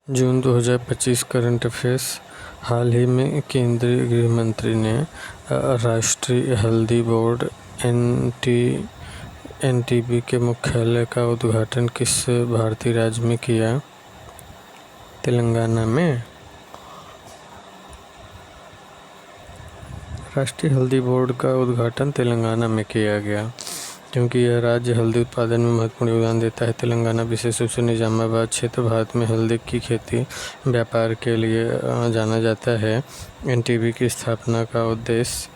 जून 2025 current affairs. हाल ही में केंद्रीय गृह मंत्री ने राष्ट्रीय हल्दी बोर्ड एनटीबी के मुख्यालय का उद्घाटन किस भारतीय राज्य में किया? तेलंगाना में। राष्ट्रीय हल्दी बोर्ड का उद्घाटन तेलंगाना में किया गया क्योंकि यह राज्य हल्दी उत्पादन में महत्वपूर्ण योगदान देता है। तेलंगाना विशेष रूप से निजामाबाद क्षेत्र भारत में हल्दी की खेती व्यापार के लिए जाना जाता है। एनटीबी की स्थापना का उद्देश्य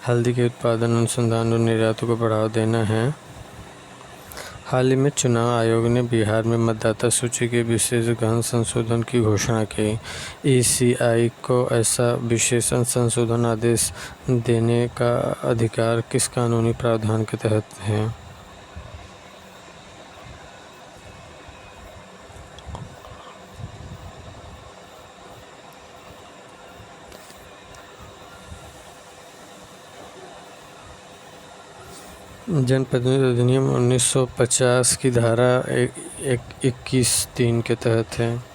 हल्दी के उत्पादन, अनुसंधान और निर्यात को बढ़ावा देना है। हाल ही में चुनाव आयोग ने बिहार में मतदाता सूची के विशेष गहन संशोधन की घोषणा की। ईसीआई को ऐसा विशेष संशोधन आदेश देने का अधिकार किस कानूनी प्रावधान के तहत है? जनप्रतिनिधि अधिनियम 1950 की धारा 21(3) के तहत है।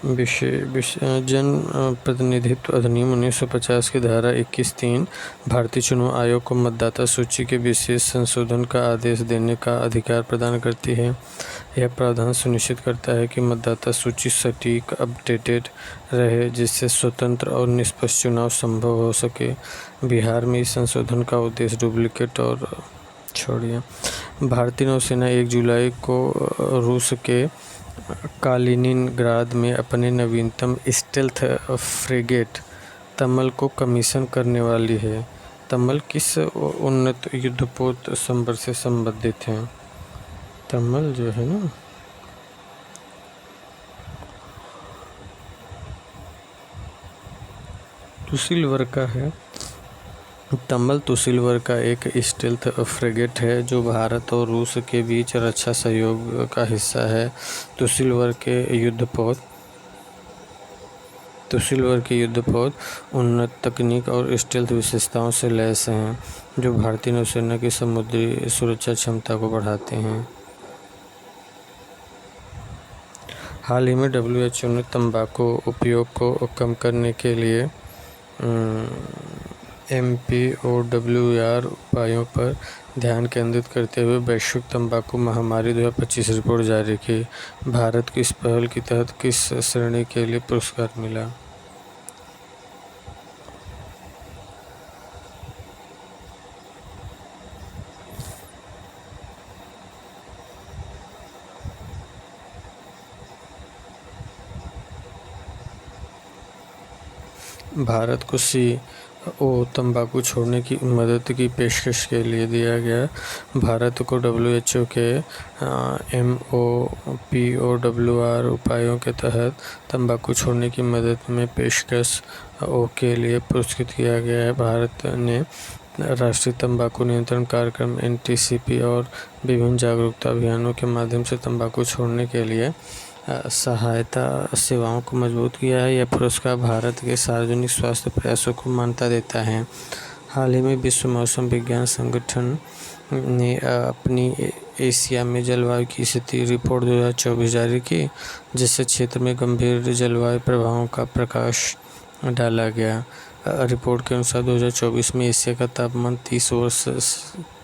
जन प्रतिनिधित्व अधिनियम 1950 की धारा 21(3) भारतीय चुनाव आयोग को मतदाता सूची के विशेष संशोधन का आदेश देने का अधिकार प्रदान करती है। यह प्रावधान सुनिश्चित करता है कि मतदाता सूची सटीक, अपडेटेड रहे, जिससे स्वतंत्र और निष्पक्ष चुनाव संभव हो सके। बिहार में इस संशोधन का उद्देश्य डुप्लीकेट और भारतीय नौसेना 1 जुलाई को रूस के कालिनिनग्राद में अपने नवीनतम स्टेल्थ फ्रिगेट तमल को कमीशन करने वाली है। तमल किस उन्नत युद्धपोत संवर्ग से संबंधित है? तमल जो है ना, तुसिल वर्ग का है। तमल तुसिल वर्ग का एक स्टेल्थ फ्रिगेट है जो भारत और रूस के बीच रक्षा सहयोग का हिस्सा है। तुसिल वर्ग के युद्धपोत उन्नत तकनीक और स्टेल्थ विशेषताओं से लैस हैं जो भारतीय नौसेना की समुद्री सुरक्षा क्षमता को बढ़ाते हैं। हाल ही में WHO ने तंबाकू उपयोग को कम करने के लिए MPOWR उपायों पर ध्यान केंद्रित करते हुए वैश्विक तंबाकू महामारी 2025 रिपोर्ट जारी की। भारत को इस पहल के तहत किस श्रेणी के लिए पुरस्कार मिला? भारत को CO तंबाकू छोड़ने की मदद की पेशकश के लिए दिया गया। भारत को WHO के MOPOWR उपायों के तहत तंबाकू छोड़ने की मदद में पेशकश के लिए पुरस्कृत किया गया है। भारत ने राष्ट्रीय तंबाकू नियंत्रण कार्यक्रम NTCP और विभिन्न जागरूकता अभियानों के माध्यम से तंबाकू छोड़ने के लिए सहायता सेवाओं को मजबूत किया है। यह पुरस्कार भारत के सार्वजनिक स्वास्थ्य प्रयासों को मान्यता देता है। हाल ही में विश्व मौसम विज्ञान संगठन ने अपनी एशिया में जलवायु की स्थिति रिपोर्ट 2024 जारी की, जिससे क्षेत्र में गंभीर जलवायु प्रभावों का प्रकाश डाला गया। रिपोर्ट के अनुसार 2024 में एशिया का तापमान 30 वर्ष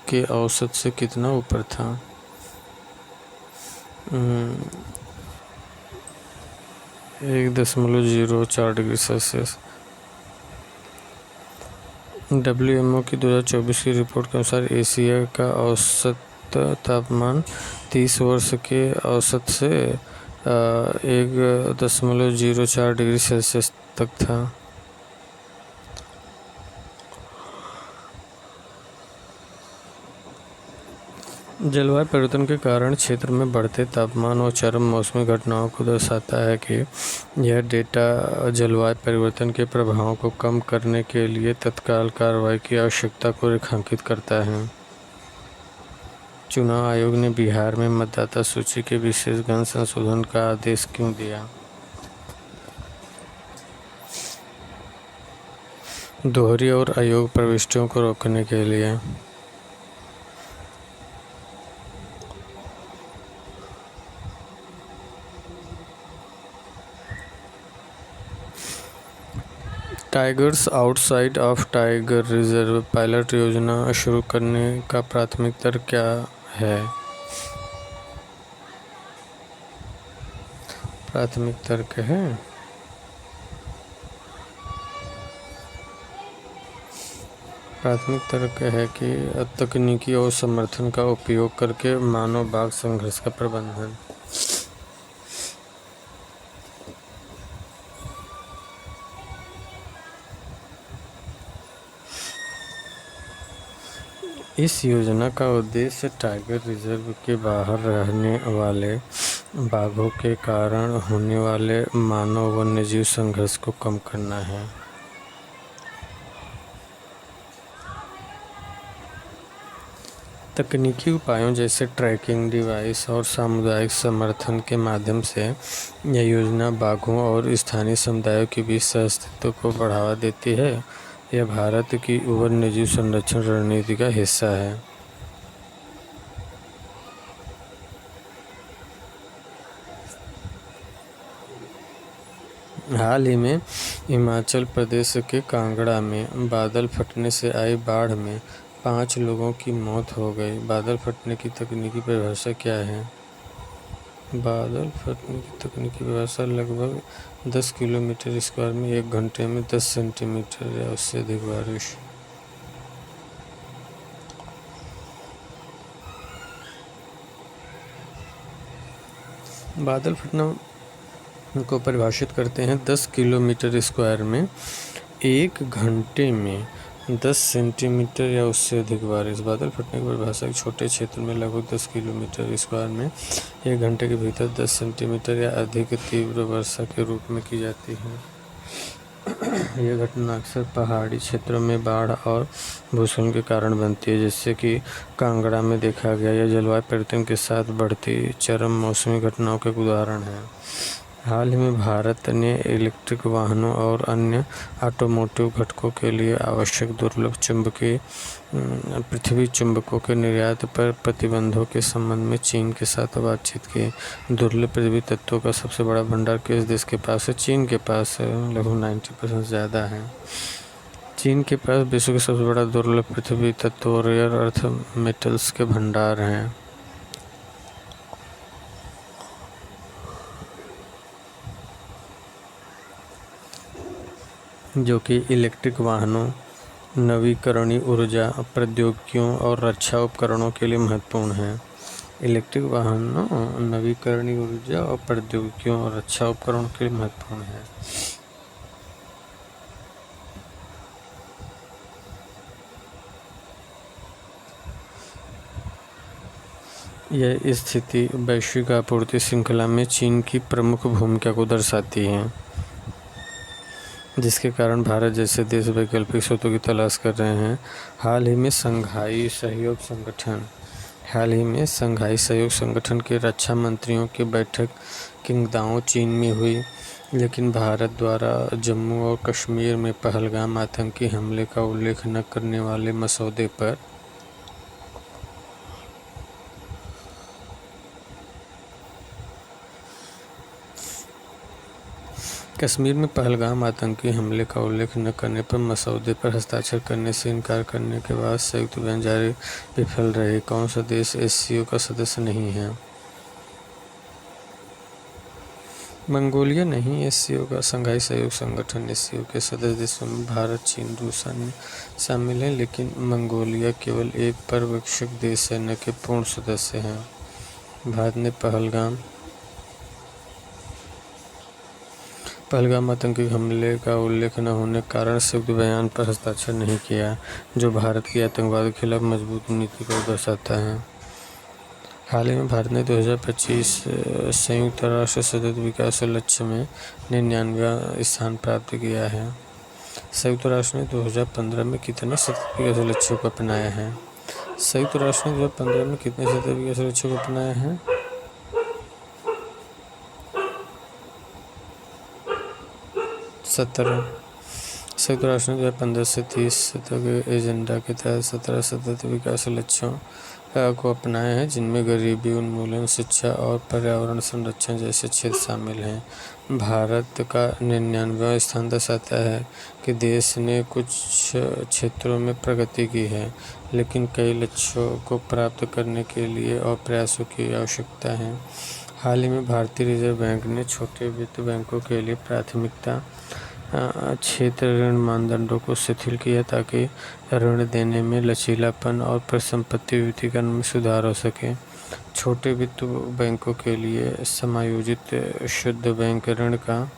के औसत से कितना ऊपर था? 1.04 डिग्री सेल्सियस। WMO की 2024 की रिपोर्ट के अनुसार एशिया का औसत तापमान 30 वर्ष के औसत से 1.04 डिग्री सेल्सियस तक था। जलवायु परिवर्तन के कारण क्षेत्र में बढ़ते तापमान और चरम मौसमी घटनाओं को दर्शाता है कि यह डेटा जलवायु परिवर्तन के प्रभावों को कम करने के लिए तत्काल कार्रवाई की आवश्यकता को रेखांकित करता है। चुनाव आयोग ने बिहार में मतदाता सूची के विशेष गहन संशोधन का आदेश क्यों दिया? दोहरी और अयोग्य प्रविष्टियों को रोकने के लिए। Tigers outside of tiger reserve pilot योजना शुरू करने का प्राथमिक तर्क क्या है? प्राथमिक तर्क है प्राथमिक तर्क है कि तकनीकी और समर्थन का उपयोग करके मानव बाघ संघर्ष का प्रबंधन। इस योजना का उद्देश्य टाइगर रिजर्व के बाहर रहने वाले बाघों के कारण होने वाले मानव वन्यजीव संघर्ष को कम करना है। तकनीकी उपायों जैसे ट्रैकिंग डिवाइस और सामुदायिक समर्थन के माध्यम से यह योजना बाघों और स्थानीय समुदायों के बीच सहअस्तित्व को बढ़ावा देती है। यह भारत की वन्यजीव संरक्षण रणनीति का हिस्सा है। हाल ही में हिमाचल प्रदेश के कांगड़ा में बादल फटने से आई बाढ़ में 5 लोगों की मौत हो गई। बादल फटने की तकनीकी परिभाषा क्या है? बादल फटने की तकनीकी परिभाषा लगभग 10 किलोमीटर स्क्वायर में 1 घंटे में 10 सेंटीमीटर या उससे अधिक बारिश। बादल फटना को परिभाषित करते हैं 10 किलोमीटर स्क्वायर में 1 घंटे में 10 सेंटीमीटर या उससे अधिक बारिश। बादल फटने की परिभाषा एक छोटे क्षेत्र में लगभग 10 किलोमीटर स्क्वायर में 1 घंटे के भीतर 10 सेंटीमीटर या अधिक तीव्र वर्षा के रूप में की जाती है। यह घटना अक्सर पहाड़ी क्षेत्रों में बाढ़ और भूस्खलन के कारण बनती है, जिससे कि कांगड़ा में देखा गया। यह जलवायु परिवर्तन के साथ बढ़ती चरम मौसमी घटनाओं के कुछ उदाहरण हैं। हाल ही में भारत ने इलेक्ट्रिक वाहनों और अन्य ऑटोमोटिव घटकों के लिए आवश्यक दुर्लभ चुंबकीय पृथ्वी चुंबकों के निर्यात पर प्रतिबंधों के संबंध में चीन के साथ बातचीत की। दुर्लभ पृथ्वी तत्वों का सबसे बड़ा भंडार किस देश के पास है? चीन के पास लगभग 90% ज़्यादा है। चीन के पास विश्व के सबसे बड़ा दुर्लभ पृथ्वी तत्व रेयर अर्थ मेटल्स के भंडार हैं, जो कि इलेक्ट्रिक वाहनों, नवीकरणीय ऊर्जा प्रौद्योगिकियों और रक्षा उपकरणों के लिए महत्वपूर्ण है। इलेक्ट्रिक वाहनों, नवीकरणीय ऊर्जा और प्रौद्योगिकियों और रक्षा उपकरणों के लिए महत्वपूर्ण है। यह स्थिति वैश्विक आपूर्ति श्रृंखला में चीन की प्रमुख भूमिका को दर्शाती है, जिसके कारण भारत जैसे देश वैकल्पिक स्रोतों की तलाश कर रहे हैं। हाल ही में शंघाई सहयोग संगठन के रक्षा मंत्रियों की बैठक किंगदाओ, चीन में हुई, लेकिन भारत द्वारा जम्मू और कश्मीर में पहलगाम आतंकी हमले का उल्लेख न करने वाले मसौदे पर कश्मीर में पहलगाम आतंकी हमले का उल्लेख न करने पर मसौदे पर हस्ताक्षर करने से इनकार करने के बाद संयुक्त बयान जारी विफल रहे। कौन सा देश एससीओ का सदस्य नहीं है? मंगोलिया नहीं। एससीओ का शंघाई सहयोग संगठन एससीओ के सदस्य देशों में भारत, चीन, रूस अन्य शामिल हैं, लेकिन मंगोलिया केवल एक पर्यवेक्षक देश है, न कि पूर्ण सदस्य है। भारत ने पहलगाम आतंकी हमले का उल्लेख न होने के कारण संयुक्त बयान पर हस्ताक्षर नहीं किया, जो भारत की आतंकवाद के खिलाफ मजबूत नीति को दर्शाता है। हाल ही में भारत ने 2025 संयुक्त राष्ट्र सतत विकास लक्ष्य में 99वां स्थान प्राप्त किया है। संयुक्त राष्ट्र ने 2015 में कितने सतत विकास लक्ष्यों को अपनाया है? संयुक्त राष्ट्र ने 2015 में कितने सतत विकास लक्ष्यों को अपनाया है? 17। संयुक्त राष्ट्र ने 2015 से 30 तक एजेंडा के तहत 17 सतत विकास लक्ष्यों को अपनाए हैं, जिनमें गरीबी उन्मूलन, शिक्षा और पर्यावरण संरक्षण जैसे क्षेत्र शामिल हैं। भारत का 99वां स्थान दर्शाता है कि देश ने कुछ क्षेत्रों में प्रगति की है, लेकिन कई लक्ष्यों को प्राप्त करने के लिए और प्रयासों की आवश्यकता है। हाल ही में भारतीय रिजर्व बैंक ने छोटे वित्त बैंकों के लिए प्राथमिकता क्षेत्र ऋण मानदंडों को शिथिल किया ताकि ऋण देने में लचीलापन और परिसंपत्ति विविधीकरण में सुधार हो सके। छोटे वित्त बैंकों के लिए समायोजित शुद्ध बैंक ऋण का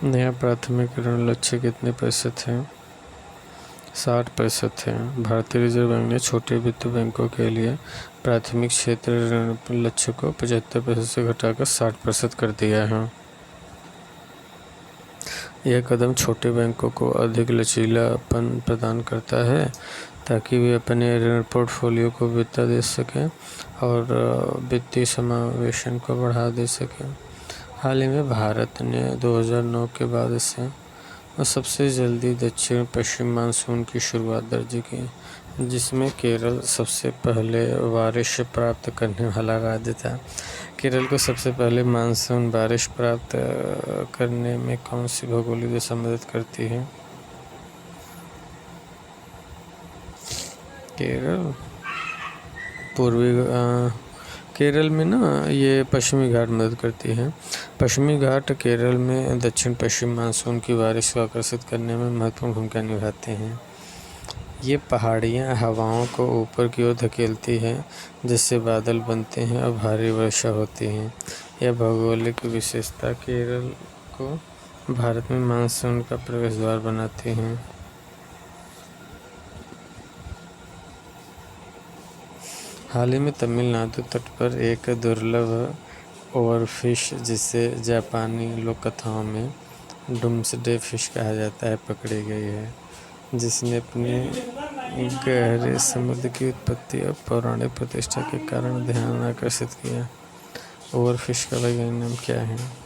नया प्राथमिक ऋण लक्ष्य कितने प्रतिशत है? 60% है। भारतीय रिजर्व बैंक ने छोटे वित्त बैंकों के लिए प्राथमिक क्षेत्र ऋण लक्ष्य को 75% से घटाकर 60% कर दिया है। यह कदम छोटे बैंकों को अधिक लचीलापन प्रदान करता है ताकि वे अपने ऋण पोर्टफोलियो को वित्त दे सकें और वित्तीय समावेशन को बढ़ा दे सकें। हाल ही में भारत ने 2009 के बाद से सबसे जल्दी दक्षिण पश्चिम मानसून की शुरुआत दर्ज की, जिसमें केरल सबसे पहले बारिश प्राप्त करने वाला राज्य था। केरल को सबसे पहले मानसून बारिश प्राप्त करने में कौन सी भौगोलिक दशा मदद करती है? केरल में ये पश्चिमी घाट मदद करती है। पश्चिमी घाट केरल में दक्षिण पश्चिम मानसून की बारिश को आकर्षित करने में महत्वपूर्ण भूमिका निभाते हैं। ये पहाड़ियाँ हवाओं को ऊपर की ओर धकेलती हैं, जिससे बादल बनते हैं और भारी वर्षा होती है। यह भौगोलिक विशेषता केरल को भारत में मानसून का प्रवेश द्वार बनाती हैं। हाल ही में तमिलनाडु तट पर एक दुर्लभ ओवरफिश, जिसे जापानी लोक कथाओं में डूम्सडे फिश कहा जाता है, पकड़ी गई है, जिसने अपने गहरे समुद्र की उत्पत्ति और पौराणिक प्रतिष्ठा के कारण ध्यान आकर्षित किया। ओवरफिश का वैज्ञानिक नाम क्या है?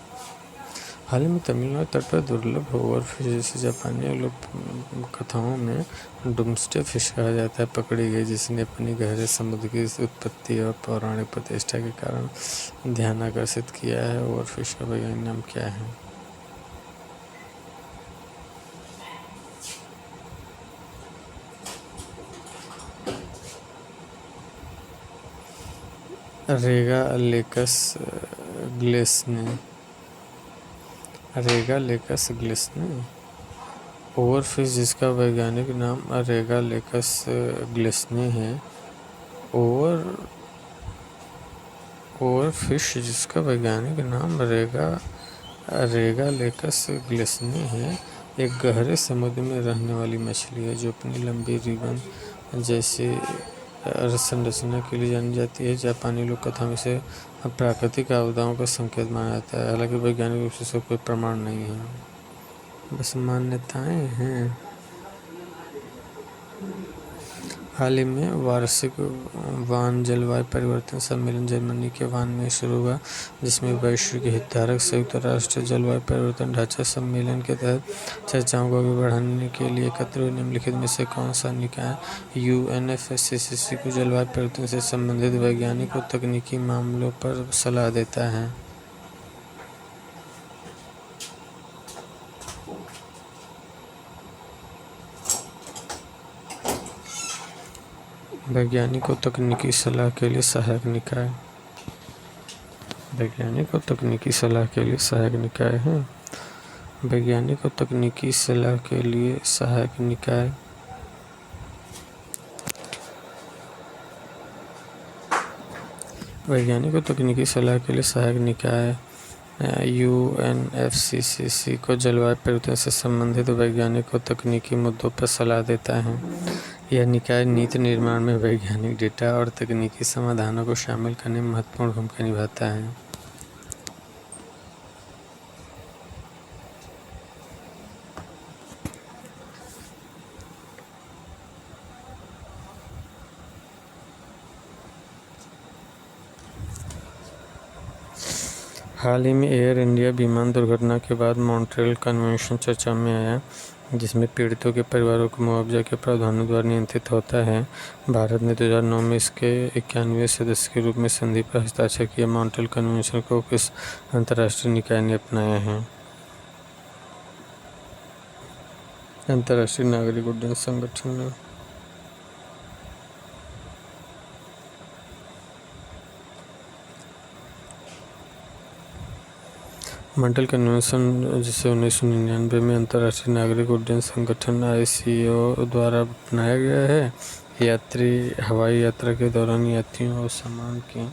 हाल ही में तमिलनाडु तट पर दुर्लभ ओवरफिश, जिसे जापानी लोक कथाओं में डूम्सडे फिश कहा जाता है, पकड़ी गई, जिसने अपनी गहरे समुद्र की उत्पत्ति और पौराणिक प्रतिष्ठा के कारण ध्यान आकर्षित किया है। ओवरफिश का वैज्ञानिक नाम क्या है? रेगालेकस ग्लिसने। ओवरफिश जिसका वैज्ञानिक नाम रेगालेकस ग्लिसने है। ओवरफिश जिसका वैज्ञानिक नाम रेगालेकस ग्लिसने है, एक गहरे समुद्र में रहने वाली मछली है जो अपनी लंबी रिबन जैसी संरचना के लिए जानी जाती है। जापानी लोक कथा में से प्राकृतिक आपदाओं का संकेत माना जाता है, हालांकि वैज्ञानिक रूप से इसका कोई प्रमाण नहीं है, बस मान्यताएं हैं। हाल ही में वार्षिक वान जलवायु परिवर्तन सम्मेलन जर्मनी के वान में शुरू हुआ, जिसमें वैश्विक हितधारक संयुक्त राष्ट्र जलवायु परिवर्तन ढांचा सम्मेलन के तहत चर्चाओं को आगे बढ़ाने के लिए एकत्र हुए। निम्नलिखित में से कौन सा निकाय UNFCCC को जलवायु परिवर्तन से संबंधित वैज्ञानिक और तकनीकी मामलों पर सलाह देता है? वैज्ञानिक और तकनीकी सलाह के लिए सहायक निकाय। वैज्ञानिक और तकनीकी सलाह के लिए सहायक निकाय है। वैज्ञानिक और तकनीकी सलाह के लिए सहायक निकाय वैज्ञानिक और तकनीकी सलाह के लिए सहायक निकाय UNFCCC को जलवायु परिवर्तन से संबंधित वैज्ञानिक और तकनीकी मुद्दों पर सलाह देता है। यह निकाय नीति निर्माण में वैज्ञानिक डेटा और तकनीकी समाधानों को शामिल करने में महत्वपूर्ण भूमिका निभाता है। हाल ही में एयर इंडिया विमान दुर्घटना के बाद मॉन्ट्रियल कन्वेंशन चर्चा में आया, जिसमें पीड़ितों के परिवारों को मुआवजा के प्रावधानों द्वारा नियंत्रित होता है। भारत ने 2009 में इसके 91वें सदस्य के रूप में संधि पर हस्ताक्षर किया। मॉन्ट्रियल कन्वेंशन को किस अंतर्राष्ट्रीय निकाय ने अपनाया है? अंतर्राष्ट्रीय नागरिक उड्डयन संगठन ने। मॉन्ट्रियल कन्वेंशन, जिसे 1999 में अंतर्राष्ट्रीय नागरिक उड्डयन संगठन ICAO द्वारा अपनाया गया है, हवाई यात्रा के दौरान यात्रियों और सामान के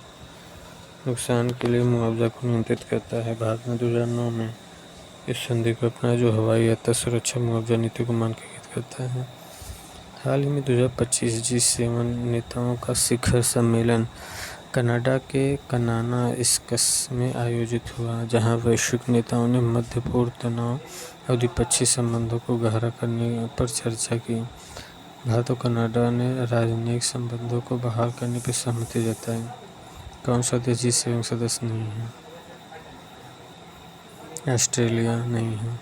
नुकसान के लिए मुआवजा को नियंत्रित करता है। भारत ने 2009 में इस संधि को अपनाया, जो हवाई यात्रा सुरक्षा मुआवजा नीति को मानकीकृत करता है। हाल ही में 2025 G7 नेताओं का शिखर सम्मेलन कनाडा के कनानाइस्कस में आयोजित हुआ, जहां वैश्विक नेताओं ने मध्य पूर्व तनाव और द्विपक्षीय संबंधों को गहरा करने पर चर्चा की। भारत और कनाडा ने राजनयिक संबंधों को बहाल करने पर सहमति जताई। कौन सा देश G7 सदस्य नहीं है? ऑस्ट्रेलिया नहीं है।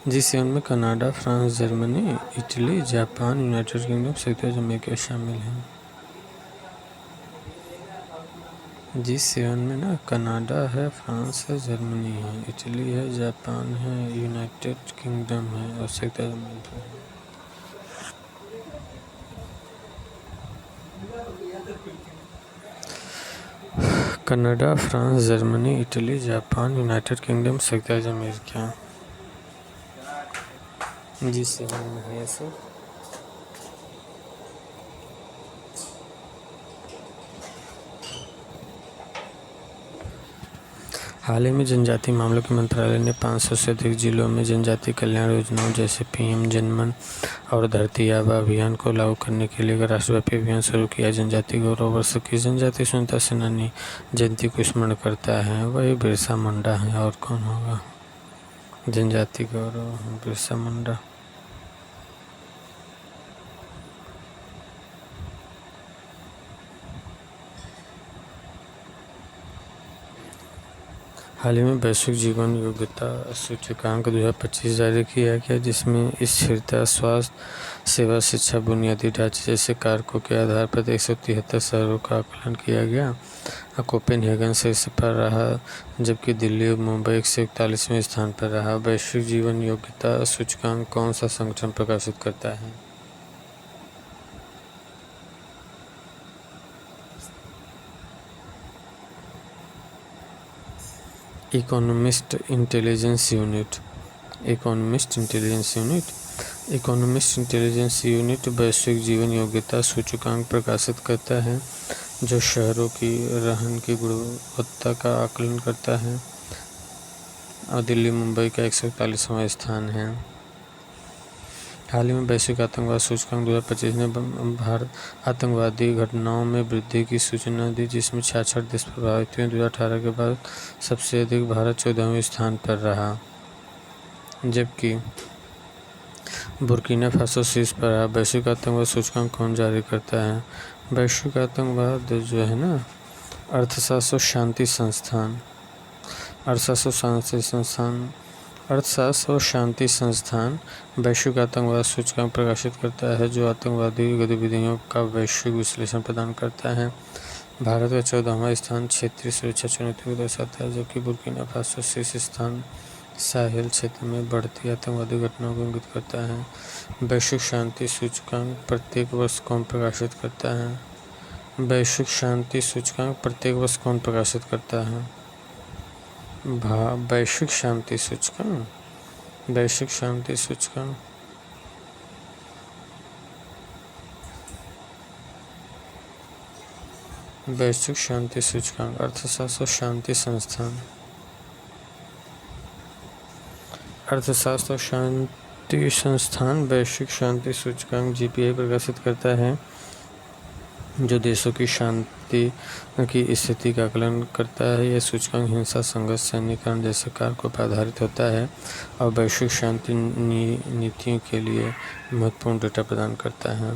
G7 में Canada, France, Germany, Italy, Japan, United kingdom, संयुक्त राज्य अमेरिका शामिल हैं। G7 में ना कनाडा है, फ्रांस है, जर्मनी है, इटली है, जापान है, यूनाइटेड किंगडम है और संयुक्त राज्य अमेरिका है। Canada, France, Germany, Italy, Japan, United kingdom, संयुक्त राज्य अमेरिका। G7 में है सर। हाल ही में जनजातीय मामलों के मंत्रालय ने 500 से अधिक जिलों में जनजातीय कल्याण योजनाओं जैसे PM जनमन और धरती आबा अभियान को लागू करने के लिए राष्ट्रव्यापी अभियान शुरू किया। जनजातीय गौरव वर्ष की जनजातीय स्वतंत्रता सेनानी जयंती को स्मरण करता है, वही बिरसा मुंडा है। और कौन होगा? जनजातीय गौरव बिरसा मुंडा। हाल ही में वैश्विक जीवन योग्यता सूचकांक 2025 जारी किया गया, जिसमें स्थिरता, स्वास्थ्य सेवा, शिक्षा, बुनियादी ढांचे जैसे कारकों के आधार पर 173 शहरों का आकलन किया गया। कोपेनहेगन शीर्ष पर रहा, जबकि दिल्ली और मुंबई 141वें स्थान पर रहा। वैश्विक जीवन योग्यता सूचकांक कौन सा संगठन प्रकाशित करता है? Economist intelligence unit. Economist intelligence unit वैश्विक जीवन योग्यता सूचकांक प्रकाशित करता है, जो शहरों की रहन की गुणवत्ता का आकलन करता है, और दिल्ली मुंबई का 141वां स्थान है। हाल ही में वैश्विक आतंकवाद सूचकांक 2025 ने भारत आतंकवादी घटनाओं में वृद्धि की सूचना दी, जिसमें 66 देश प्रभावित हुए। 2018 के बाद सबसे अधिक भारत 14वें स्थान पर रहा, जबकि बुर्किना फासो शीर्ष पर रहा। वैश्विक आतंकवाद सूचकांक कौन जारी करता है? वैश्विक आतंकवाद जो है ना, अर्थशास्त्र और शांति संस्थान वैश्विक आतंकवाद सूचकांक प्रकाशित करता है, जो आतंकवादी गतिविधियों का वैश्विक विश्लेषण प्रदान करता है। भारत का 14वां स्थान क्षेत्रीय सुरक्षा चुनौतियों को दर्शाता है, जबकि बुर्किना फासो शीर्ष स्थान साहेल क्षेत्र में बढ़ती आतंकवादी घटनाओं को इंगित करता है। वैश्विक शांति सूचकांक प्रत्येक वर्ष कौन प्रकाशित करता है? वैश्विक शांति सूचकांक प्रत्येक वर्ष कौन प्रकाशित करता है? वैश्विक शांति सूचकांक वैश्विक शांति सूचकांक अर्थशास्त्र और शांति संस्थान वैश्विक शांति सूचकांक GPI प्रकाशित करता है, जो देशों की शांति की स्थिति का आकलन करता है। यह सूचकांक हिंसा, संघर्ष, सैन्यीकरण जैसे कारकों पर आधारित होता है और वैश्विक शांति नीतियों के लिए महत्वपूर्ण डेटा प्रदान करता है।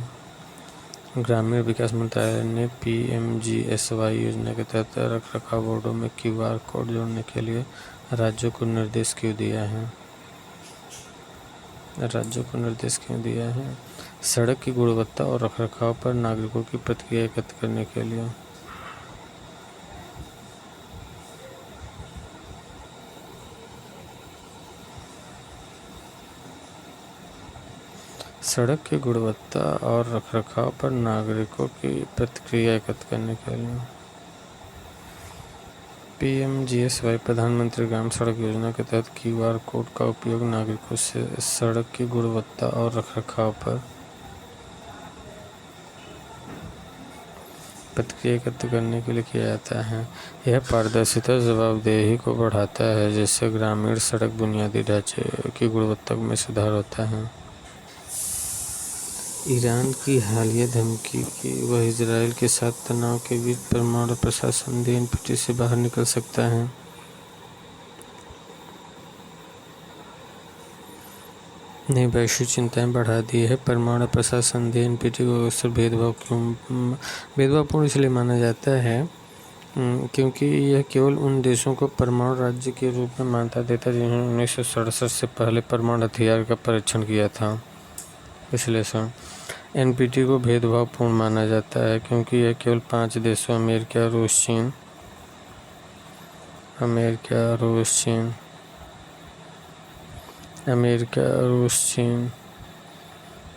ग्रामीण विकास मंत्रालय ने PMGSY योजना के तहत रखरखाव बोर्डों में QR कोड जोड़ने के लिए राज्यों को निर्देश क्यों दिया है? सड़क की गुणवत्ता और रखरखाव पर नागरिकों की प्रतिक्रिया एकत्र करने के लिए। सड़क की गुणवत्ता और रखरखाव पर नागरिकों की प्रतिक्रिया एकत्र करने के लिए। PMGSY प्रधानमंत्री ग्राम सड़क योजना के तहत QR कोड का उपयोग नागरिकों से सड़क की गुणवत्ता और रखरखाव पर प्रतिक्रिया एकत्र करने के लिए किया जाता है। यह पारदर्शिता जवाबदेही को बढ़ाता है, जिससे ग्रामीण सड़क बुनियादी ढांचे की गुणवत्ता में सुधार होता है। ईरान की हालिया धमकी कि वह इजरायल के साथ तनाव के बीच परमाणु प्रशासन NPT से बाहर निकल सकता है। ने वैश्विक चिंताएं बढ़ा दी है। परमाणु प्रशासन NPT को अक्सर भेदभावपूर्ण इसलिए माना जाता है क्योंकि यह केवल उन देशों को परमाणु राज्य के रूप में मान्यता देता है जिन्होंने 1967 से पहले परमाणु हथियार का परीक्षण किया था। विश्लेषण: NPT को भेदभावपूर्ण माना जाता है क्योंकि यह केवल 5 देशों अमेरिका, रूस, चीन,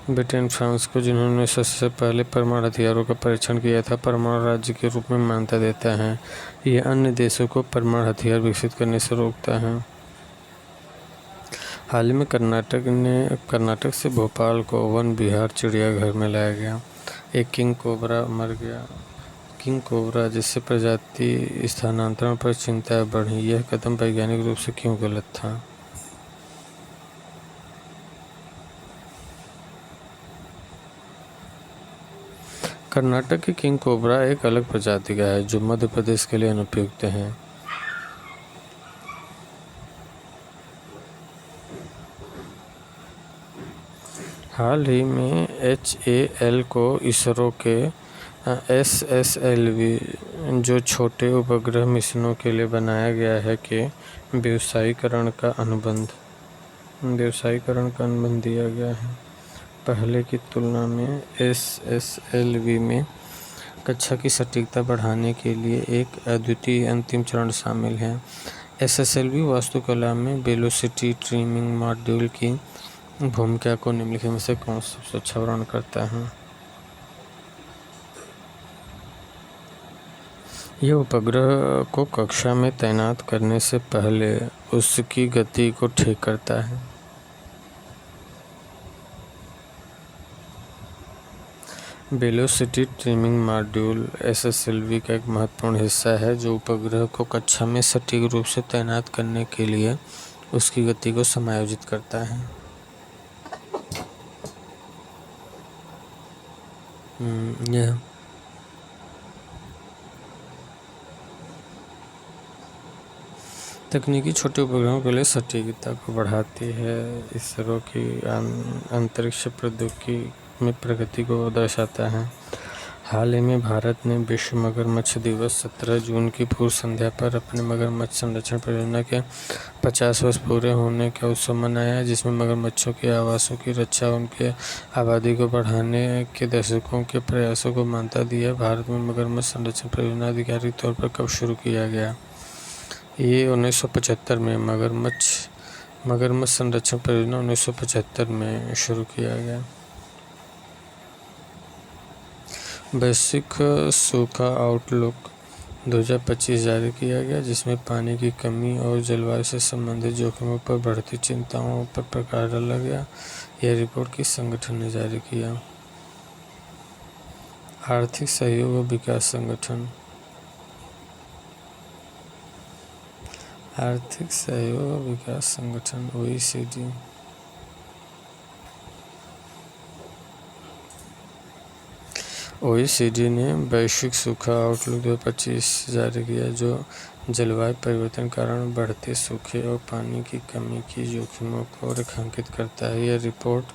ब्रिटेन, फ्रांस को, जिन्होंने सबसे पहले परमाणु हथियारों का परीक्षण किया था, परमाणु राज्य के रूप में मान्यता देता है। यह अन्य देशों को परमाणु हथियार विकसित करने से रोकता है। हाल ही में कर्नाटक से भोपाल को वन विहार चिड़ियाघर में लाया गया। एक किंग कोबरा मर गया। किंग कोबरा, जिससे प्रजाति स्थानांतरण पर चिंता बढ़ी। यह कदम वैज्ञानिक रूप से क्यों गलत था? कर्नाटक की किंग कोबरा एक अलग प्रजाति का है जो मध्य प्रदेश के लिए अनुपयुक्त है। हाल ही में HAL को इसरो के SSLV, जो छोटे उपग्रह मिशनों के लिए बनाया गया है, के व्यावसायीकरण का अनुबंध दिया गया है। पहले की तुलना में SSLV में कक्षा की सटीकता बढ़ाने के लिए एक अद्वितीय अंतिम चरण शामिल है। SSLV वास्तुकला में वेलोसिटी ट्रिमिंग मॉड्यूल की भूमिका को निम्नलिखित में से कौन सबसे अच्छा वर्णन करता है? यह उपग्रह को कक्षा में तैनात करने से पहले उसकी गति को ठीक करता है। वेलोसिटी ट्रिमिंग मॉड्यूल SSLV का एक महत्वपूर्ण हिस्सा है जो उपग्रह को कक्षा में सटीक रूप से तैनात करने के लिए उसकी गति को समायोजित करता है। तकनीकी छोटे उपग्रहों के लिए सटीकता को बढ़ाती है। इसरो की अंतरिक्ष प्रौद्योगिकी में प्रगति को दर्शाता है। हाल ही में भारत ने विश्व मगरमच्छ दिवस 17 जून की पूर्व संध्या पर अपने मगरमच्छ संरक्षण परियोजना के 50 वर्ष पूरे होने का उत्सव मनाया, जिसमें मगरमच्छों के आवासों की रक्षा और उनके आबादी को बढ़ाने के दशकों के प्रयासों को मान्यता दिया। भारत में मगरमच्छ संरक्षण परियोजना आधिकारिक तौर पर कब शुरू किया गया? ये 1975 में मगरमच्छ संरक्षण परियोजना 1975 में शुरू किया गया। वैश्विक सूखा आउटलुक 2025 जारी किया गया, जिसमें पानी की कमी और जलवायु से संबंधित जोखिमों पर बढ़ती चिंताओं पर प्रकाश डाला गया। यह रिपोर्ट किस संगठन ने जारी किया? आर्थिक सहयोग और विकास संगठन। OECD। OECD ने वैश्विक सूखा आउटलुक 2025 जारी किया, जो जलवायु परिवर्तन के कारण बढ़ते सूखे और पानी की कमी की जोखिमों को रेखांकित करता है। यह रिपोर्ट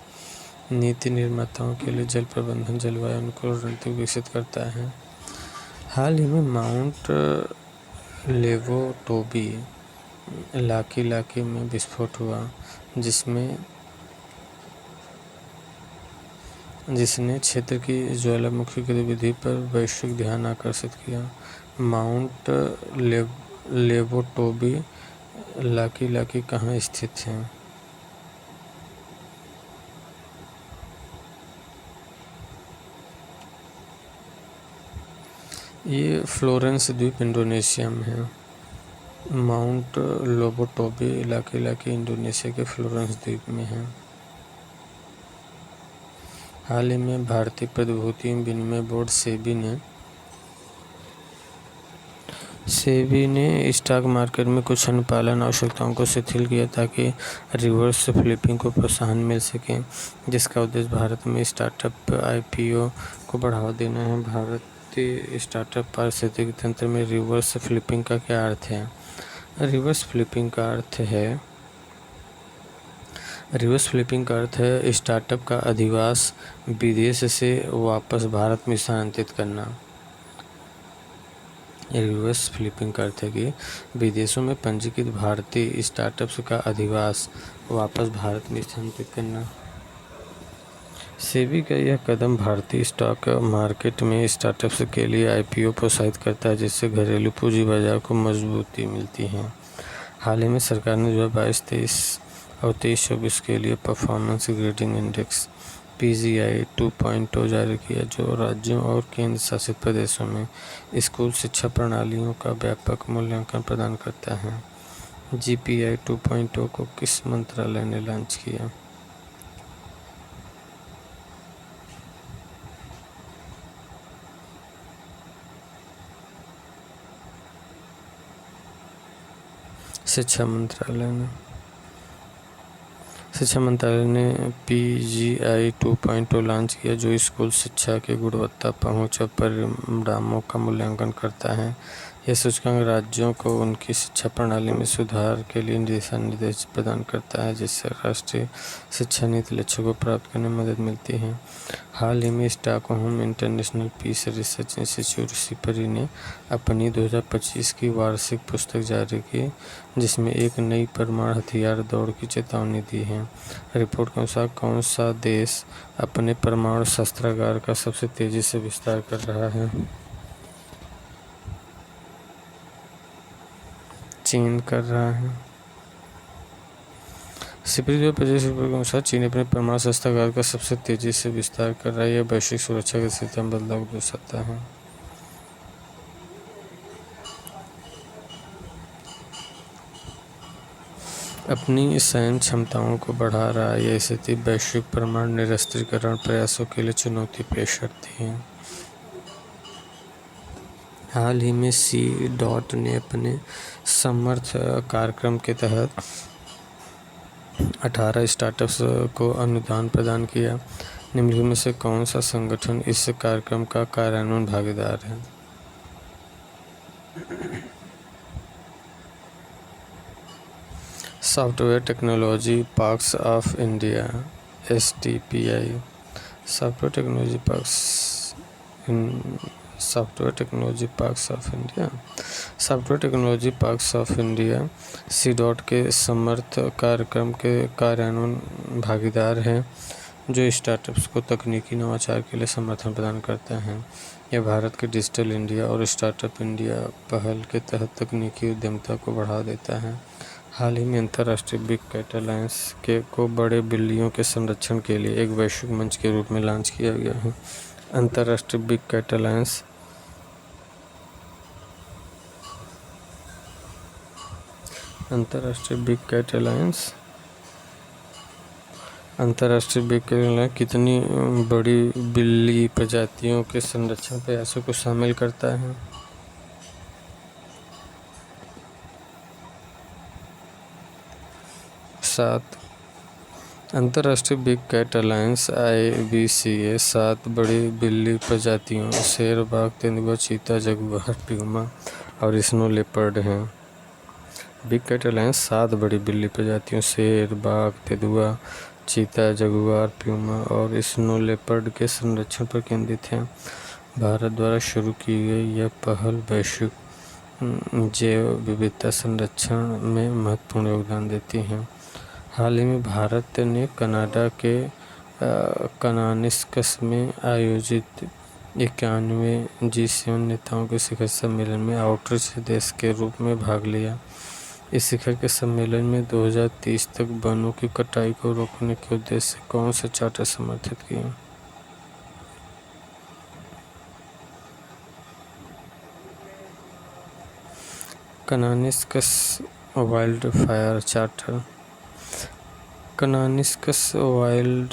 नीति निर्माताओं के लिए जल प्रबंधन जलवायु अनुकूल रणनीति विकसित करता है। हाल ही में माउंट लेवोटोबी इलाके में विस्फोट हुआ जिसने क्षेत्र की ज्वालामुखी गतिविधि पर वैश्विक ध्यान आकर्षित किया। माउंट लेवोटोबी इलाके कहाँ स्थित है? ये फ्लोरेंस द्वीप इंडोनेशिया में है। माउंट लेवोटोबी इलाके इंडोनेशिया के फ्लोरेंस द्वीप में है। हाल ही में भारतीय प्रतिभूति विनिमय बोर्ड सेबी ने स्टॉक मार्केट में कुछ अनुपालन आवश्यकताओं को शिथिल किया ताकि रिवर्स फ्लिपिंग को प्रोत्साहन मिल सके, जिसका उद्देश्य भारत में स्टार्टअप आईपीओ को बढ़ावा देना है। भारतीय स्टार्टअप पारिस्थितिकी तंत्र में रिवर्स फ्लिपिंग का क्या अर्थ है? रिवर्स फ्लिपिंग का अर्थ है स्टार्टअप का अधिवास विदेश से वापस भारत में स्थानांतरित करना। रिवर्स फ्लिपिंग का अर्थ है कि विदेशों में पंजीकृत भारतीय स्टार्टअप्स का अधिवास वापस भारत में स्थानांतरित करना। सेबी का यह कदम भारतीय स्टॉक मार्केट में स्टार्टअप्स के लिए आईपीओ प्रोत्साहित करता है, जिससे घरेलू पूंजी बाजार को मजबूती मिलती है। हाल ही में सरकार ने 2022-23 और 23-24 के लिए परफॉर्मेंस ग्रेडिंग इंडेक्स PGI 2.0 जारी किया, जो राज्यों और केंद्र शासित प्रदेशों में स्कूल शिक्षा प्रणालियों का व्यापक मूल्यांकन प्रदान करता है। GPI 2.0 को किस मंत्रालय ने लॉन्च किया? शिक्षा मंत्रालय ने PGI 2.0 लॉन्च किया, जो स्कूल शिक्षा की गुणवत्ता, पहुंच और परिणामों का मूल्यांकन करता है। यह सूचकांक राज्यों को उनकी शिक्षा प्रणाली में सुधार के लिए दिशा निर्देश प्रदान करता है, जिससे राष्ट्रीय शिक्षा नीति लक्ष्यों को प्राप्त करने में मदद मिलती है। हाल ही में Stockholm International Peace Research Institute SIPRI ने अपनी 2025 की वार्षिक पुस्तक जारी की, जिसमें एक नई परमाणु हथियार दौड़ की चेतावनी दी है। रिपोर्ट के अनुसार कौन सा देश अपने परमाणु शस्त्रागार का सबसे तेजी से विस्तार कर रहा है? चीन कर रहा है। SIPRI 2025 रिपोर्ट के अनुसार चीन अपने परमाणु शस्त्रागार का सबसे तेजी से विस्तार कर रहा है। यह वैश्विक सुरक्षा की स्थिति में बदलाव हो सकता है। अपनी सैन्य क्षमताओं को बढ़ा रहा है। यह स्थिति वैश्विक परमाणु निरस्त्रीकरण प्रयासों के लिए चुनौती पेश करती है। हाल ही में C. ने अपने समर्थ कार्यक्रम के तहत 18 स्टार्टअप्स को अनुदान प्रदान किया। निम्नलिखित में से कौन सा संगठन इस कार्यक्रम का कार्यान्वयन भागीदार है? Software technology parks of India STPI। Software technology parks of India C. के समर्थ कार्यक्रम के कार्यान्वयन भागीदार है, जो स्टार्टअप्स को तकनीकी नवाचार के लिए समर्थन प्रदान करते हैं। यह भारत के डिजिटल इंडिया और स्टार्टअप इंडिया पहल के तहत तकनीकी उद्यमिता को बढ़ावा देता है। हाल ही में अंतर्राष्ट्रीय बिग कैट अलायंस को बड़े बिल्लियों के संरक्षण के लिए एक वैश्विक मंच के रूप में लॉन्च किया गया है। अंतर्राष्ट्रीय बिग कैट अलायंस कितनी बड़ी बिल्ली प्रजातियों के संरक्षण प्रयासों को शामिल करता है? 7। अंतर्राष्ट्रीय बिग कैट अलायंस IBCA 7 बड़ी बिल्ली प्रजातियों शेर, बाघ, तेंदुआ, चीता, जगुआर, प्यूमा और स्नो लेपर्ड हैं। बिग कैट अलायंस 7 बड़ी बिल्ली प्रजातियों शेर, बाघ, तेंदुआ, चीता, जगुआर, प्यूमा और स्नो लेपर्ड के संरक्षण पर केंद्रित है। भारत द्वारा शुरू की गई यह पहल वैश्विक जैव विविधता संरक्षण में महत्वपूर्ण योगदान देती है। हाल ही में भारत ने कनाडा के कनानिस्कस में आयोजित 91वें G7 नेताओं के शिखर सम्मेलन में आउटरीच देश के रूप में भाग लिया। इस शिखर के सम्मेलन में 2030 तक वनों की कटाई को रोकने के उद्देश्य से कौन सा चार्टर समर्थित किया? Kananaskis wild fire charter. Kananaskis wild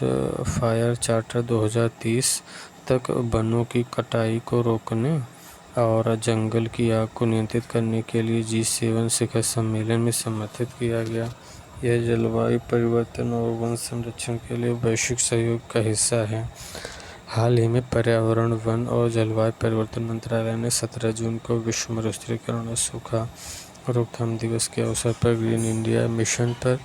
fire charter 2030 तक वनों की कटाई को रोकने और जंगल की आग को नियंत्रित करने के लिए G7 शिखर सम्मेलन में समर्थित किया गया। यह जलवायु परिवर्तन और वन संरक्षण के लिए वैश्विक सहयोग का हिस्सा है। हाल ही में पर्यावरण, वन और जलवायु परिवर्तन मंत्रालय ने 17 जून को विश्व मरुस्थलीकरण और सूखा रोकथाम दिवस के अवसर पर ग्रीन इंडिया मिशन पर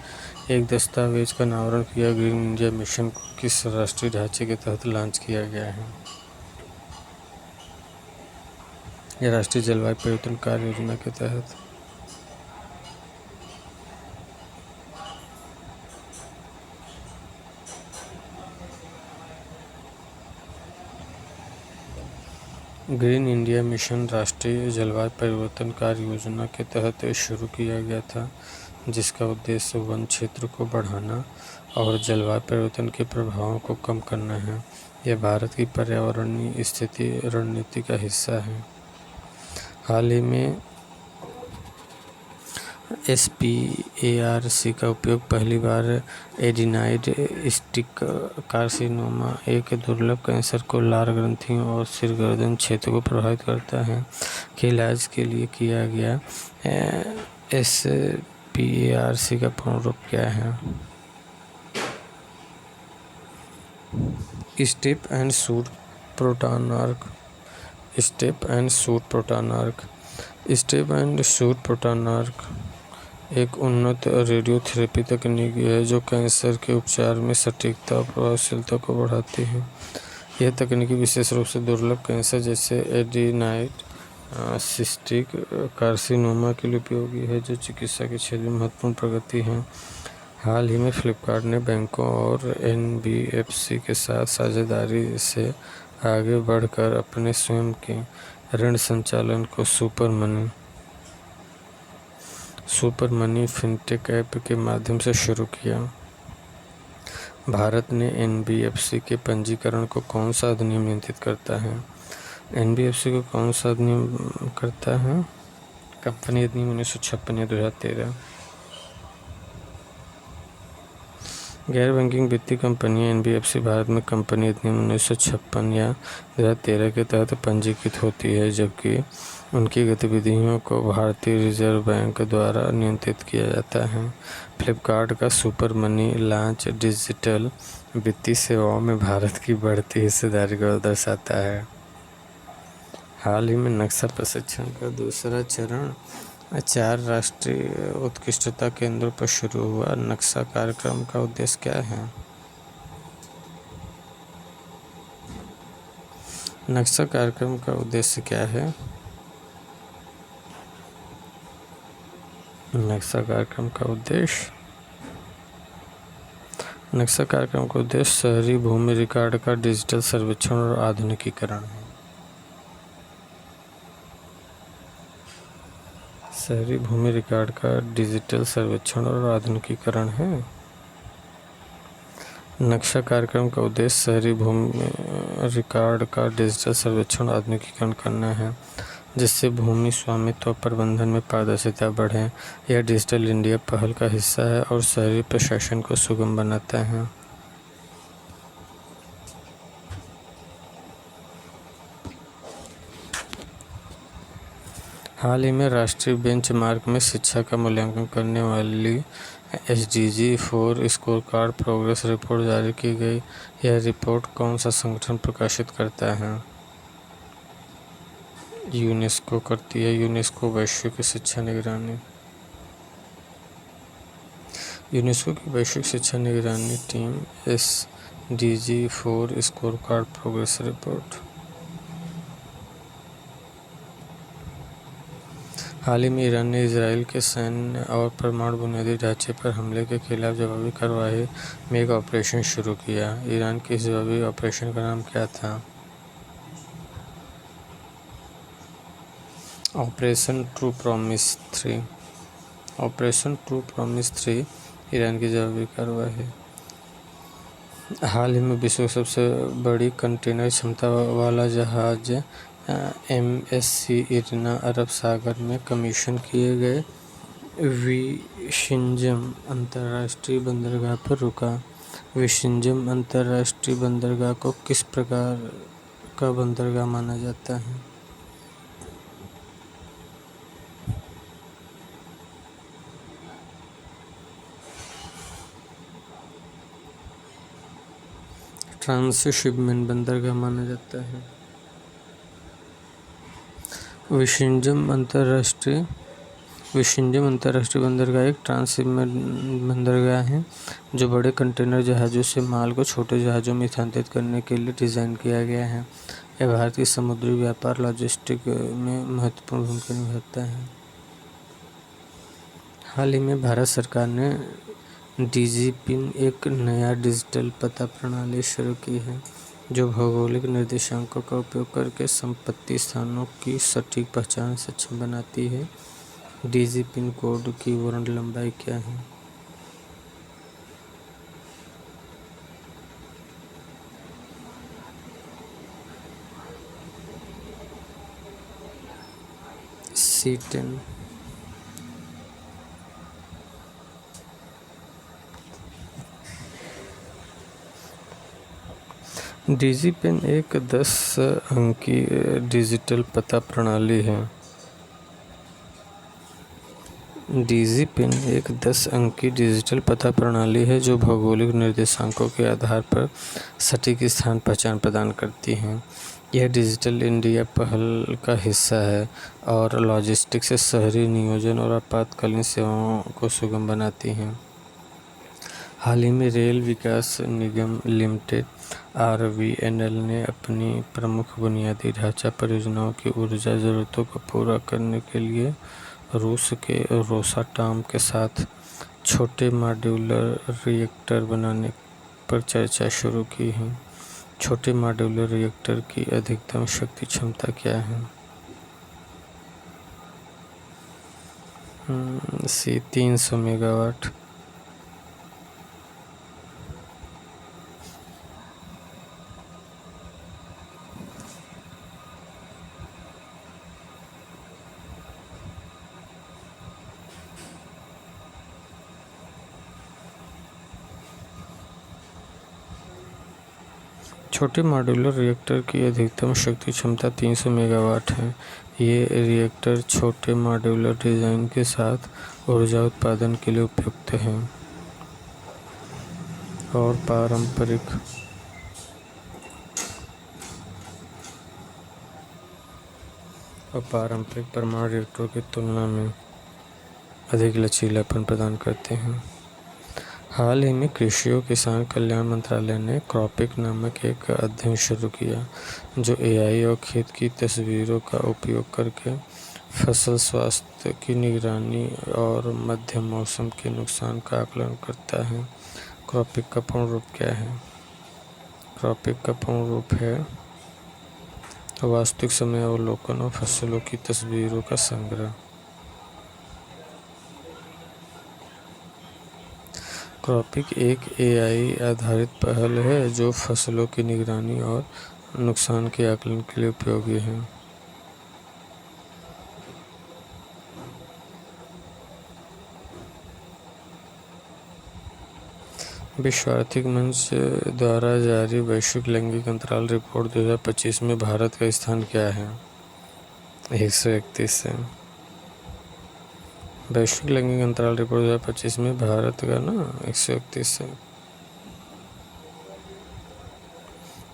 एक दस्तावेज का अनावरण किया। ग्रीन इंडिया मिशन को किस राष्ट्रीय ढांचे के तहत लॉन्च किया गया है? यह राष्ट्रीय जलवायु परिवर्तन कार्य योजना के तहत। ग्रीन इंडिया मिशन राष्ट्रीय जलवायु परिवर्तन कार्य योजना के तहत शुरू किया गया था, जिसका उद्देश्य वन क्षेत्र को बढ़ाना और जलवायु परिवर्तन के प्रभावों को कम करना है। यह भारत की पर्यावरणीय स्थिति रणनीति का हिस्सा है। हाल ही में SPARC का उपयोग पहली बार एडिनाइड स्टिक कार्सिनोमा, एक दुर्लभ कैंसर को लार ग्रंथियों और सिर गर्दन क्षेत्र को प्रभावित करता है, के इलाज के लिए किया गया। SPARC का पूर्ण रूप क्या है? Step and shoot ProtonArc. Step and shoot ProtonArc. Step and shoot ProtonArc एक उन्नत रेडियोथेरेपी तकनीक है जो कैंसर के उपचार में सटीकता और प्रभावशीलता को बढ़ाती है। यह तकनीक विशेष रूप से दुर्लभ कैंसर जैसे एडिनाइड सिस्टिक कार्सिनोमा के लिए उपयोगी है, जो चिकित्सा के क्षेत्र में महत्वपूर्ण प्रगति है। हाल ही में फ्लिपकार्ट ने बैंकों और NBFC के साथ साझेदारी से आगे बढ़कर अपने स्वयं के ऋण संचालन को सुपर मनी फिनटेक ऐप के माध्यम से शुरू किया। भारत ने NBFC के पंजीकरण को कौन सा अधिनियम नियंत्रित करता है? NBFC को कौन सा अधिनियम करता है? कंपनी अधिनियम 1956 या 2013। गैर बैंकिंग वित्तीय कंपनियां NBFC भारत में कंपनी अधिनियम 1956 या 2013 के तहत पंजीकृत होती है, जबकि उनकी गतिविधियों को भारतीय रिजर्व बैंक द्वारा नियंत्रित किया जाता है। फ्लिपकार्ट का सुपर मनी लॉन्च डिजिटल वित्तीय सेवाओं में भारत की बढ़ती हिस्सेदारी को दर्शाता है। हाल ही में नक्शा प्रशिक्षण का दूसरा चरण 4 राष्ट्रीय उत्कृष्टता केंद्रों पर शुरू हुआ। नक्शा कार्यक्रम का उद्देश्य क्या है? नक्शा कार्यक्रम का उद्देश्य क्या है? नक्शा कार्यक्रम का उद्देश्य शहरी भूमि रिकॉर्ड का डिजिटल सर्वेक्षण और आधुनिकीकरण है। शहरी भूमि रिकॉर्ड का डिजिटल सर्वेक्षण और आधुनिकीकरण है। नक्शा कार्यक्रम का उद्देश्य शहरी भूमि रिकॉर्ड का डिजिटल सर्वेक्षण और आधुनिकीकरण करना है, जिससे भूमि स्वामित्व और प्रबंधन में पारदर्शिता बढ़े। यह डिजिटल इंडिया पहल का हिस्सा है और शहरी प्रशासन को सुगम बनाता है। हाल ही में राष्ट्रीय बेंचमार्क में शिक्षा का मूल्यांकन करने वाली SDG 4 स्कोरकार्ड प्रोग्रेस रिपोर्ट जारी की गई। यह रिपोर्ट कौन सा संगठन प्रकाशित करता है? यूनेस्को करती है। यूनेस्को वैश्विक शिक्षा निगरानी। यूनेस्को की वैश्विक शिक्षा निगरानी team SDG 4 score card progress report. हाल ही में ईरान ने इजराइल के सैन्य और परमाणु बुनियादी ढांचे पर हमले के खिलाफ जवाबी कार्रवाई में एक ऑपरेशन शुरू किया। ईरान के इस जवाबी ऑपरेशन का नाम क्या था? Operation true promise 3। Operation true promise 3 Iran की जवाबी कार्रवाई। हाल ही में विश्व का सबसे बड़ी कंटेनर क्षमता वाला जहाज MSC इरना अरब सागर में कमीशन किए गए विशिंजम अंतर्राष्ट्रीय बंदरगाह पर रुका। विशिंजम अंतर्राष्ट्रीय बंदरगाह को किस प्रकार का बंदरगाह माना जाता है? ट्रांसशिपमेंट बंदरगाह माना जाता है। विशिंजम अंतर्राष्ट्रीय बंदरगाह एक ट्रांसशिपमेंट बंदरगाह है जो बड़े कंटेनर जहाज़ों से माल को छोटे जहाज़ों में स्थानांतरित करने के लिए डिज़ाइन किया गया है। यह भारत की समुद्री व्यापार लॉजिस्टिक में महत्वपूर्ण भूमिका निभाता है। हाल ही में भारत सरकार ने DigiPin एक नया डिजिटल पता प्रणाली शुरू की है जो भौगोलिक निर्देशांकों का उपयोग करके संपत्ति स्थानों की सटीक पहचान सक्षम बनाती है। DigiPin कोड की वर्ण लंबाई क्या है? C10। DigiPin एक 10 अंकी डिजिटल पता प्रणाली है। DigiPin एक 10 अंकी डिजिटल पता प्रणाली है जो भौगोलिक निर्देशांकों के आधार पर सटीक स्थान पहचान प्रदान करती है। यह डिजिटल इंडिया पहल का हिस्सा है और लॉजिस्टिक्स से शहरी नियोजन और आपातकालीन सेवाओं को सुगम बनाती है। हाल ही में रेल विकास निगम लिमिटेड RVNL ने अपनी प्रमुख बुनियादी ढांचा परियोजनाओं की ऊर्जा ज़रूरतों को पूरा करने के लिए रूस के रोसाटॉम के साथ छोटे मॉड्यूलर रिएक्टर बनाने पर चर्चा शुरू की है। छोटे मॉड्यूलर रिएक्टर की अधिकतम शक्ति क्षमता क्या है? C 300 megawatt. छोटे मॉड्यूलर रिएक्टर की अधिकतम शक्ति क्षमता 300 मेगावाट है। ये रिएक्टर छोटे मॉड्यूलर डिज़ाइन के साथ ऊर्जा उत्पादन के लिए उपयुक्त हैं और पारंपरिक परमाणु रिएक्टरों की तुलना में अधिक लचीलापन प्रदान करते हैं। हाल ही में कृषि और किसान कल्याण मंत्रालय ने क्रॉपिक नामक एक अध्ययन शुरू किया जो AI और खेत की तस्वीरों का उपयोग करके फसल स्वास्थ्य की निगरानी और मध्यम मौसम के नुकसान का आकलन करता है। क्रॉपिक का पूर्ण रूप क्या है? क्रॉपिक का पूर्ण रूप है वास्तविक समय अवलोकन और फसलों की तस्वीरों का संग्रह। क्रॉपिक एक AI आधारित पहल है जो फसलों की निगरानी और नुकसान के आकलन के लिए उपयोगी है। विश्व आर्थिक मंच द्वारा जारी वैश्विक लैंगिक अंतराल रिपोर्ट 2025 में भारत का स्थान क्या है? 131 है। वैश्विक लैंगिक अंतराल रिपोर्ट 2025 में भारत का 131 है।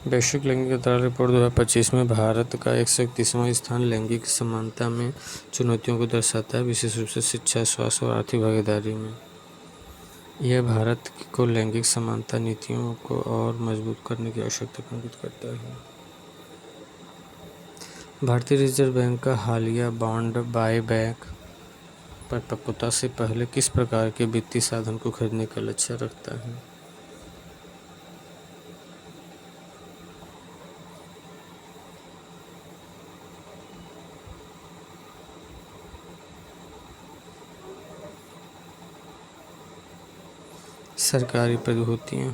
वैश्विक लैंगिक अंतराल रिपोर्ट 2025 में भारत का 131वां स्थान लैंगिक समानता में चुनौतियों को दर्शाता है, विशेष रूप से शिक्षा, स्वास्थ्य और आर्थिक भागीदारी में। यह भारत को लैंगिक समानता नीतियों को और मजबूत करने की आवश्यकता पर अंकित करता है। भारतीय रिजर्व बैंक का हालिया बॉन्ड बायबैक परिपक्वता से पहले किस प्रकार के वित्तीय साधन को खरीदने का लक्ष्य रखता है? सरकारी प्रतिभूतियां।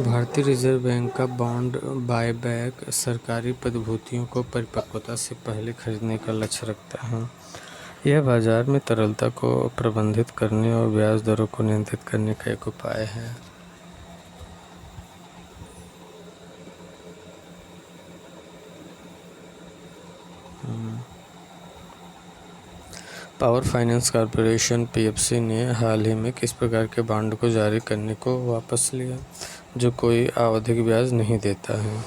भारतीय रिजर्व बैंक का बॉन्ड बायबैक सरकारी प्रतिभूतियों को परिपक्वता से पहले खरीदने का लक्ष्य रखता है। यह बाजार में तरलता को प्रबंधित करने और ब्याज दरों को नियंत्रित करने का एक उपाय है। पावर फाइनेंस कॉर्पोरेशन (पीएफसी) ने हाल ही में किस प्रकार के बॉन्ड को जारी करने को वापस लिया, जो कोई आवधिक ब्याज नहीं देता है?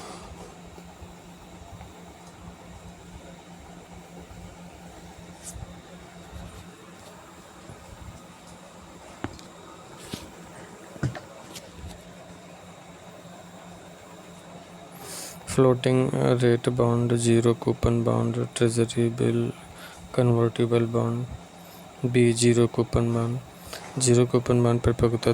Floating rate bond, zero coupon bond, treasury bill, convertible bond. B, zero coupon bond. Zero coupon bond परिपक्वता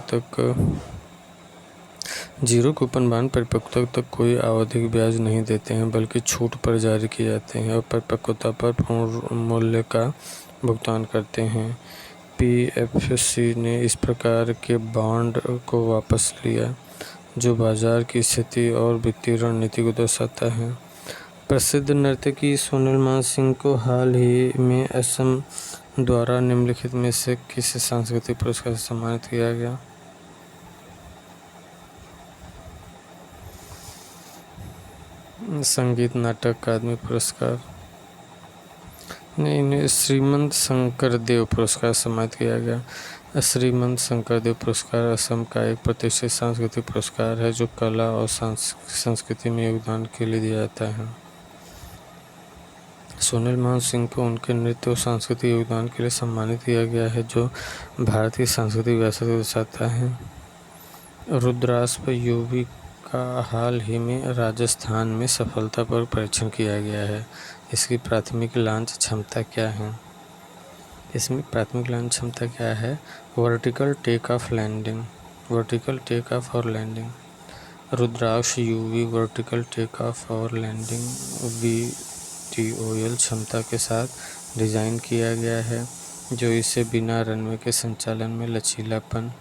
तक कोई आवधिक ब्याज नहीं देते हैं, बल्कि छूट पर जारी किए जाते हैं और परिपक्वता पर पूर्ण मूल्य का भुगतान करते हैं। पीएफसी ने इस प्रकार के बॉन्ड को वापस लिया, जो बाजार की स्थिति और वित्तीय रणनीति को दर्शाता है। प्रसिद्ध नर्तकी सोनल मानसिंह को हाल ही में असम द्वारा निम्नलिखित में से किस सांस्कृतिक पुरस्कार से सम्मानित किया गया? संगीत नाटक अकादमी पुरस्कार। इन्हें श्रीमंत शंकरदेव पुरस्कार से सम्मानित किया गया। श्रीमंत शंकरदेव पुरस्कार असम का एक प्रतिष्ठित सांस्कृतिक पुरस्कार है, जो कला और संस्कृति में योगदान के लिए दिया जाता है। सोनल मानसिंह को उनके नृत्य और सांस्कृतिक योगदान के लिए सम्मानित किया गया है, जो भारत की सांस्कृतिक विरासत को दर्शाता है। रुद्राक्ष यूवी का हाल ही में राजस्थान में सफलतापूर्वक परीक्षण किया गया है। इसकी प्राथमिक लॉन्च क्षमता क्या है? इसमें प्राथमिक लॉन्च क्षमता क्या है? वर्टिकल टेक ऑफ और लैंडिंग। रुद्राक्ष यूवी वर्टिकल टेक ऑफ और लैंडिंग VTOL क्षमता के साथ डिज़ाइन किया गया है, जो इसे बिना रनवे के संचालन में लचीलापन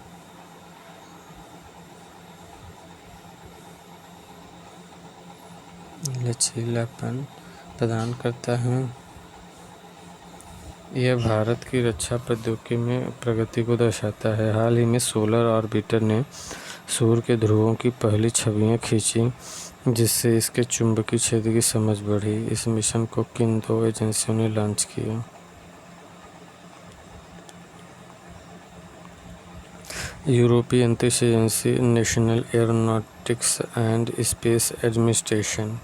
प्रदान करता है। यह भारत की रक्षा प्रौद्योगिकी में प्रगति को दर्शाता है। हाल ही में सोलर ऑर्बिटर ने सूर्य के ध्रुवों की पहली छवियां खींची, जिससे इसके चुंबकीय क्षेत्र की समझ बढ़ी। इस मिशन को किन 2 एजेंसियों ने लॉन्च किया? यूरोपीय अंतरिक्ष agency, national aeronautics and space administration.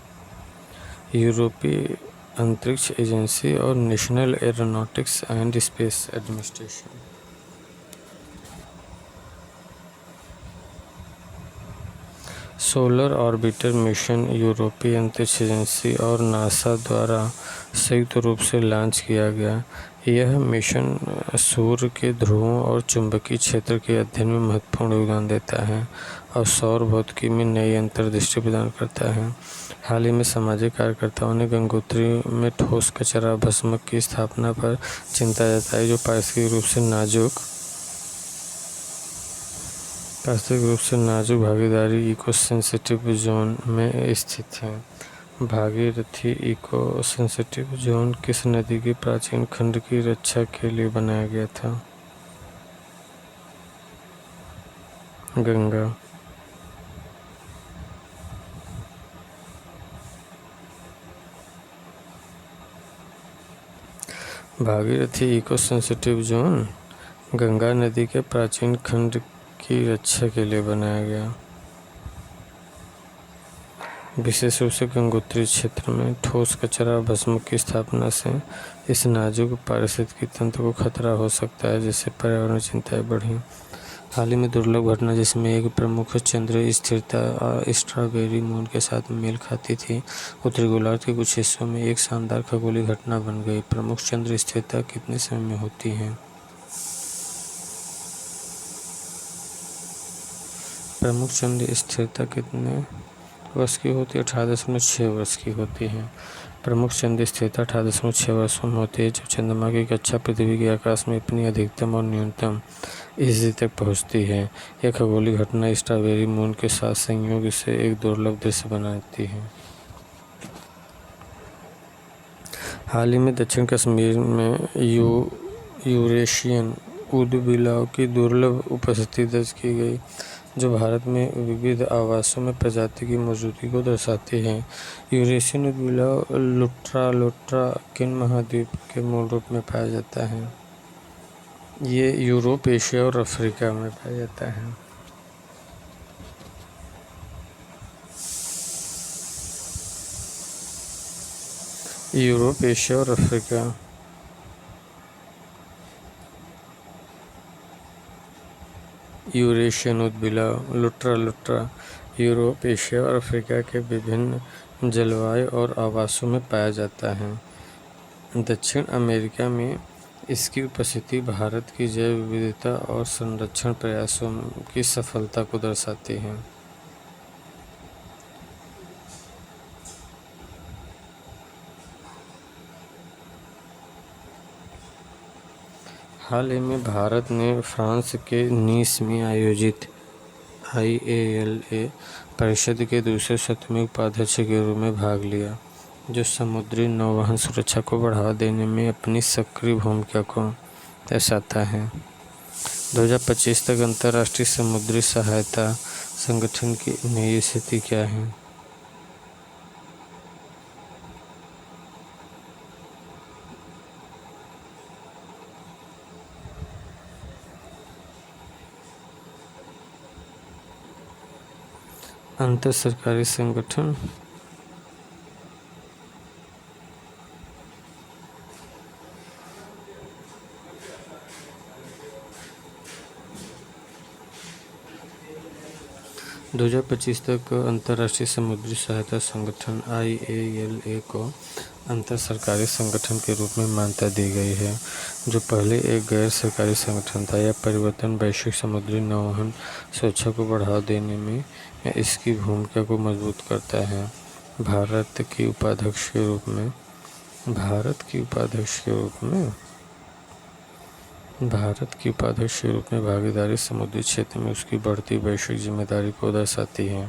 यूरोपीय अंतरिक्ष एजेंसी और national aeronautics and space administration. Solar orbiter mission यूरोपीय अंतरिक्ष एजेंसी और नासा द्वारा संयुक्त रूप से लॉन्च किया गया। यह मिशन सूर्य के ध्रुवों और चुंबकीय क्षेत्र के अध्ययन में महत्वपूर्ण योगदान देता है और सौर भौतिकी में नई अंतर्दृष्टि प्रदान करता है। हाल ही में सामाजिक कार्यकर्ताओं ने गंगोत्री में ठोस कचरा भस्मक की स्थापना पर चिंता जताई, जो पारिस्थितिक रूप से नाजुक भागीदारी इको सेंसिटिव जोन में स्थित है। भागीरथी इको सेंसिटिव जोन किस नदी के प्राचीन खंड की रक्षा के लिए बनाया गया था? Ganga. Bhagirathi eco sensitive zone Ganga नदी के प्राचीन खंड की रक्षा के लिए बनाया गया। विशेष रूप से गंगोत्री क्षेत्र में ठोस कचरा भस्म की स्थापना से इस नाजुक पारिस्थितिकी तंत्र को खतरा हो सकता है, जिससे पर्यावरण चिंताएं बढ़ी। हाल ही में दुर्लभ घटना जिसमें एक प्रमुख चंद्र स्थिरता स्ट्रॉबेरी मून के साथ मेल खाती थी, उत्तरी गोलार्ध के कुछ हिस्सों में एक शानदार खगोलीय घटना बन गई। प्रमुख चंद्र स्थिरता कितने समय में होती है? प्रमुख चंद्र स्थिरता कितने वर्ष की होती है? 18.6 वर्ष की होती है। प्रमुख चंद्र स्थिरता 18.6 वर्षों में होती है, जब चंद्रमा की कक्षा पृथ्वी के आकाश में अपनी अधिकतम और न्यूनतम स्थिति तक पहुंचती है। यह खगोलीय घटना स्ट्रॉबेरी मून के साथ संयोग से एक दुर्लभ दृश्य बनाती है। हाल ही में दक्षिण कश्मीर में यूरेशियन ऊदबिलाव की दुर्लभ उपस्थिति दर्ज की गई, जो भारत में विविध आवासों में प्रजाति की मौजूदगी को दर्शाती है। यूरेशियन ऊदबिलाव लुट्रा किन महाद्वीप के मूल रूप में पाया जाता है? ये यूरोप, एशिया और अफ्रीका में पाया जाता है। यूरोप, एशिया और अफ्रीका। यूरेशियन ऊदबिलाव लुट्रा यूरोप, एशिया और अफ्रीका के विभिन्न जलवायु और आवासों में पाया जाता है। दक्षिण अमेरिका में इसकी उपस्थिति भारत की जैव विविधता और संरक्षण प्रयासों की सफलता को दर्शाती है। हाल ही में भारत ने फ्रांस के नीस में आयोजित IALA परिषद के दूसरे सत्र में उपाध्यक्ष के रूप में भाग लिया, जो समुद्री नौवहन सुरक्षा को बढ़ावा देने में अपनी सक्रिय भूमिका को दर्शाता है। 2025 तक अंतर्राष्ट्रीय समुद्री सहायता संगठन की नई स्थिति क्या है? अंतर सरकारी संगठन 2025 तक अंतर्राष्ट्रीय समुद्री सहायता संगठन IALA को अंतर सरकारी संगठन के रूप में मान्यता दी गई है, जो पहले एक गैर सरकारी संगठन था। यह परिवर्तन वैश्विक समुद्री नौवहन सुरक्षा को बढ़ावा देने में इसकी भूमिका को मजबूत करता है। भारत की उपाध्यक्ष के रूप में भागीदारी समुद्री क्षेत्र में उसकी बढ़ती वैश्विक जिम्मेदारी को दर्शाती है।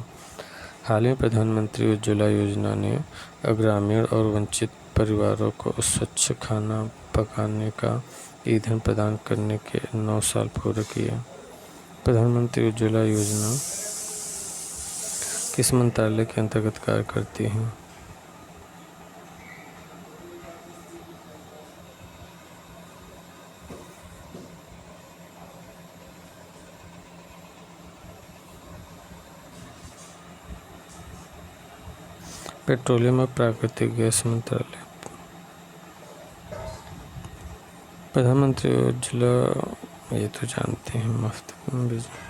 हाल ही में प्रधानमंत्री उज्ज्वला योजना ने ग्रामीण और वंचित परिवारों को स्वच्छ खाना पकाने का ईंधन प्रदान करने के 9 साल पूरे किए। प्रधानमंत्री उज्ज्वला योजना किस मंत्रालय के अंतर्गत कार्य करती है? पेट्रोलियम और प्राकृतिक गैस मंत्रालय। प्रधानमंत्री उज्ज्वला ये तो जानते हैं, मुफ्त बिजली।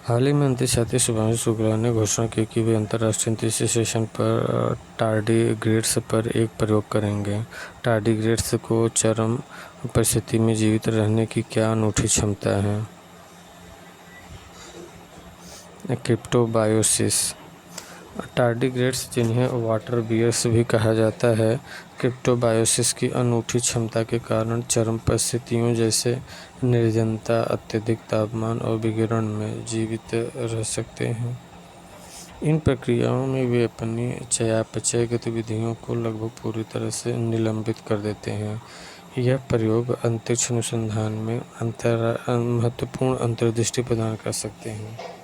हाल ही में अंतर्राष्ट्रीय शुभांशु शुक्ला ने घोषणा की कि वे अंतर्राष्ट्रीय अंतरिक्ष स्टेशन पर टार्डीग्रेड्स पर एक प्रयोग करेंगे। टार्डीग्रेड्स को चरम परिस्थिति में जीवित रहने की क्या अनूठी क्षमता है? क्रिप्टोबायोसिस। टार्डीग्रेड्स, जिन्हें वाटर बियर्स भी कहा जाता है, क्रिप्टोबायोसिस की अनूठी क्षमता के कारण चरम परिस्थितियों जैसे निर्जनता, अत्यधिक तापमान और विकिरण में जीवित रह सकते हैं। इन प्रक्रियाओं में वे अपनी चयापचय गतिविधियों को लगभग पूरी तरह से निलंबित कर देते हैं। यह प्रयोग अंतरिक्ष अनुसंधान में महत्वपूर्ण अंतर्दृष्टि प्रदान कर सकते हैं।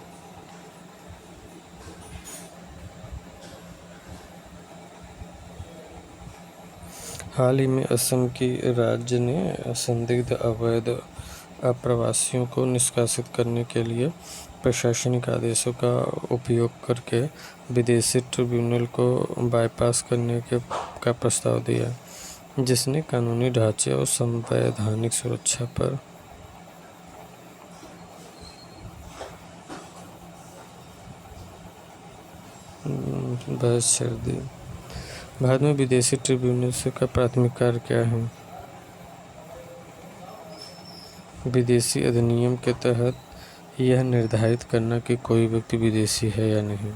हाल ही में असम की राज्य ने संदिग्ध अवैध आप्रवासियों को निष्कासित करने के लिए प्रशासनिक आदेशों का उपयोग करके विदेशी ट्रिब्यूनल को बाईपास करने का प्रस्ताव दिया, जिसने कानूनी ढांचे और संवैधानिक सुरक्षा पर बहस छेड़ दी। भारत में विदेशी ट्रिब्यूनल का प्राथमिक कार्य क्या है? विदेशी अधिनियम के तहत यह निर्धारित करना कि कोई व्यक्ति विदेशी है या नहीं।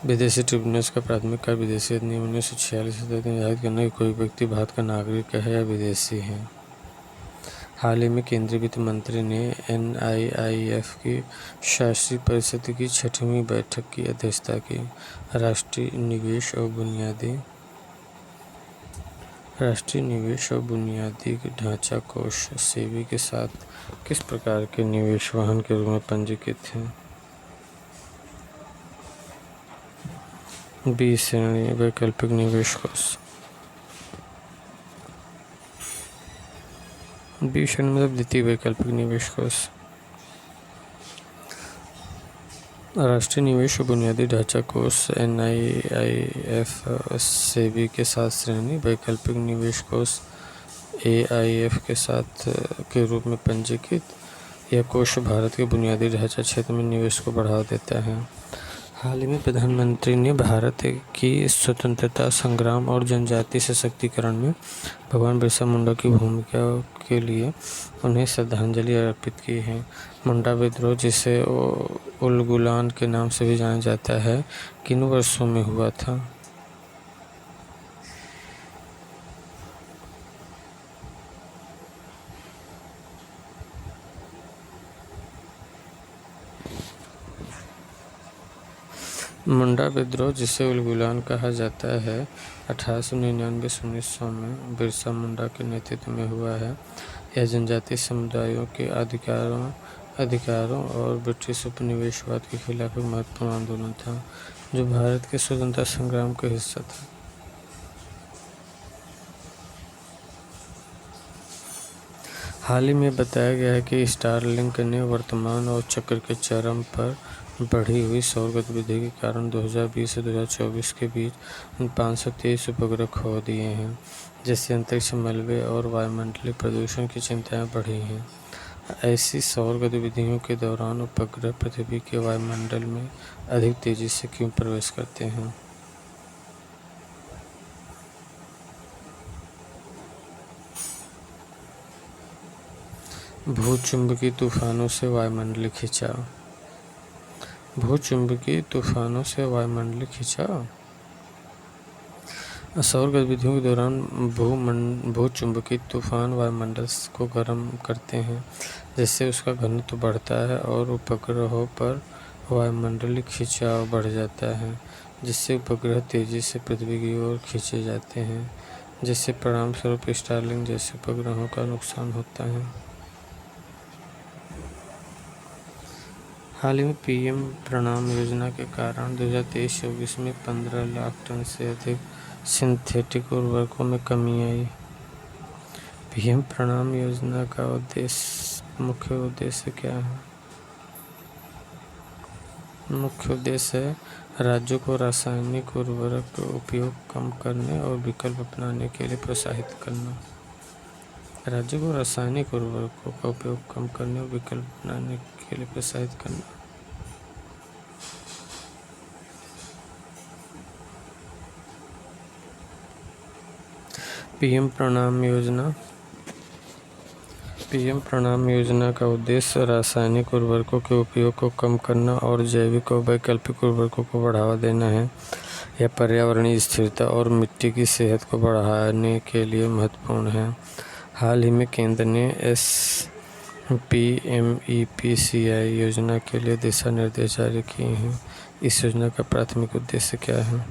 विदेशी ट्रिब्यूनल्स का प्राथमिक कार्य विदेशी अधिनियम 1946 के तहत निर्धारित करना कि कोई व्यक्ति भारत का नागरिक है या विदेशी है। हाल ही में केंद्रीय वित्त मंत्री ने NIIF की शासी परिषद की 6वीं बैठक की अध्यक्षता की। राष्ट्रीय निवेश और बुनियादी ढांचा कोष सेबी के साथ किस प्रकार के निवेश वाहन के रूप में पंजीकृत है? बी श्रेणी वैकल्पिक निवेश कोष। बी श्रेणी मतलब द्वितीय वैकल्पिक निवेश कोष। राष्ट्रीय निवेश और बुनियादी ढांचा कोष NIIF सेबी के साथ श्रेणी वैकल्पिक निवेश कोष AIF के साथ के रूप में पंजीकृत। यह कोष भारत के बुनियादी ढांचा क्षेत्र में निवेश को बढ़ावा देता है। हाल ही में प्रधानमंत्री ने भारत की स्वतंत्रता संग्राम और जनजातीय सशक्तिकरण में भगवान बिरसा मुंडा की भूमिका के लिए उन्हें श्रद्धांजलि अर्पित की है। मुंडा विद्रोह, जिसे उलगुलान के नाम से भी जाना जाता है, किन वर्षों में हुआ था? मुंडा विद्रोह, जिसे उलगुलान कहा जाता है, 1899 से 1900 में बिरसा मुंडा के नेतृत्व में हुआ है। यह जनजातीय समुदायों के अधिकारों और ब्रिटिश उपनिवेशवाद के खिलाफ एक महत्वपूर्ण आंदोलन था, जो भारत के स्वतंत्रता संग्राम का हिस्सा था। हाल ही में बताया गया है कि स्टारलिंक ने वर्तमान और चक्र के चरम पर बढ़ी हुई सौर गतिविधि के कारण 2020 से 2024 के बीच 523 उपग्रह खो दिए हैं, जिससे अंतरिक्ष मलबे और वायुमंडलीय प्रदूषण की चिंताएं बढ़ी हैं। ऐसी सौर गतिविधियों के दौरान उपग्रह पृथ्वी के वायुमंडल में अधिक तेजी से क्यों प्रवेश करते हैं? भूचुंबकीय तूफानों से वायुमंडलीय खिंचाव। भूचुंबकीय तूफानों से वायुमंडलीय खिंचाव सौर गतिविधियों के दौरान भूचुंबकीय तूफान वायुमंडल को गर्म करते हैं, जिससे उसका घनत्व बढ़ता है और उपग्रहों पर वायुमंडलीय खिंचाव बढ़ जाता है, जिससे उपग्रह तेजी से पृथ्वी की ओर खींचे जाते हैं, जिससे परिणामस्वरूप स्टारलिंक जैसे उपग्रहों का नुकसान होता है। हाल ही में PM प्रणाम योजना के कारण 2023-24 में 15 लाख टन से अधिक सिंथेटिक उर्वरकों में कमी आई। PM प्रणाम योजना का मुख्य उद्देश्य क्या है? मुख्य उद्देश्य है राज्यों को रासायनिक उर्वरक का उपयोग कम करने और विकल्प अपनाने के लिए प्रोत्साहित करना। राज्यों को रासायनिक उर्वरकों का उपयोग कम करने और विकल्प अपनाने के लिए प्रोत्साहित करना। PM प्रणाम योजना का उद्देश्य रासायनिक उर्वरकों के उपयोग को कम करना और जैविक और वैकल्पिक उर्वरकों को बढ़ावा देना है। यह पर्यावरणीय स्थिरता और मिट्टी की सेहत को बढ़ाने के लिए महत्वपूर्ण है। हाल ही में केंद्र ने SPMEPCI योजना के लिए दिशा निर्देश जारी किए हैं। इस योजना का प्राथमिक उद्देश्य क्या है?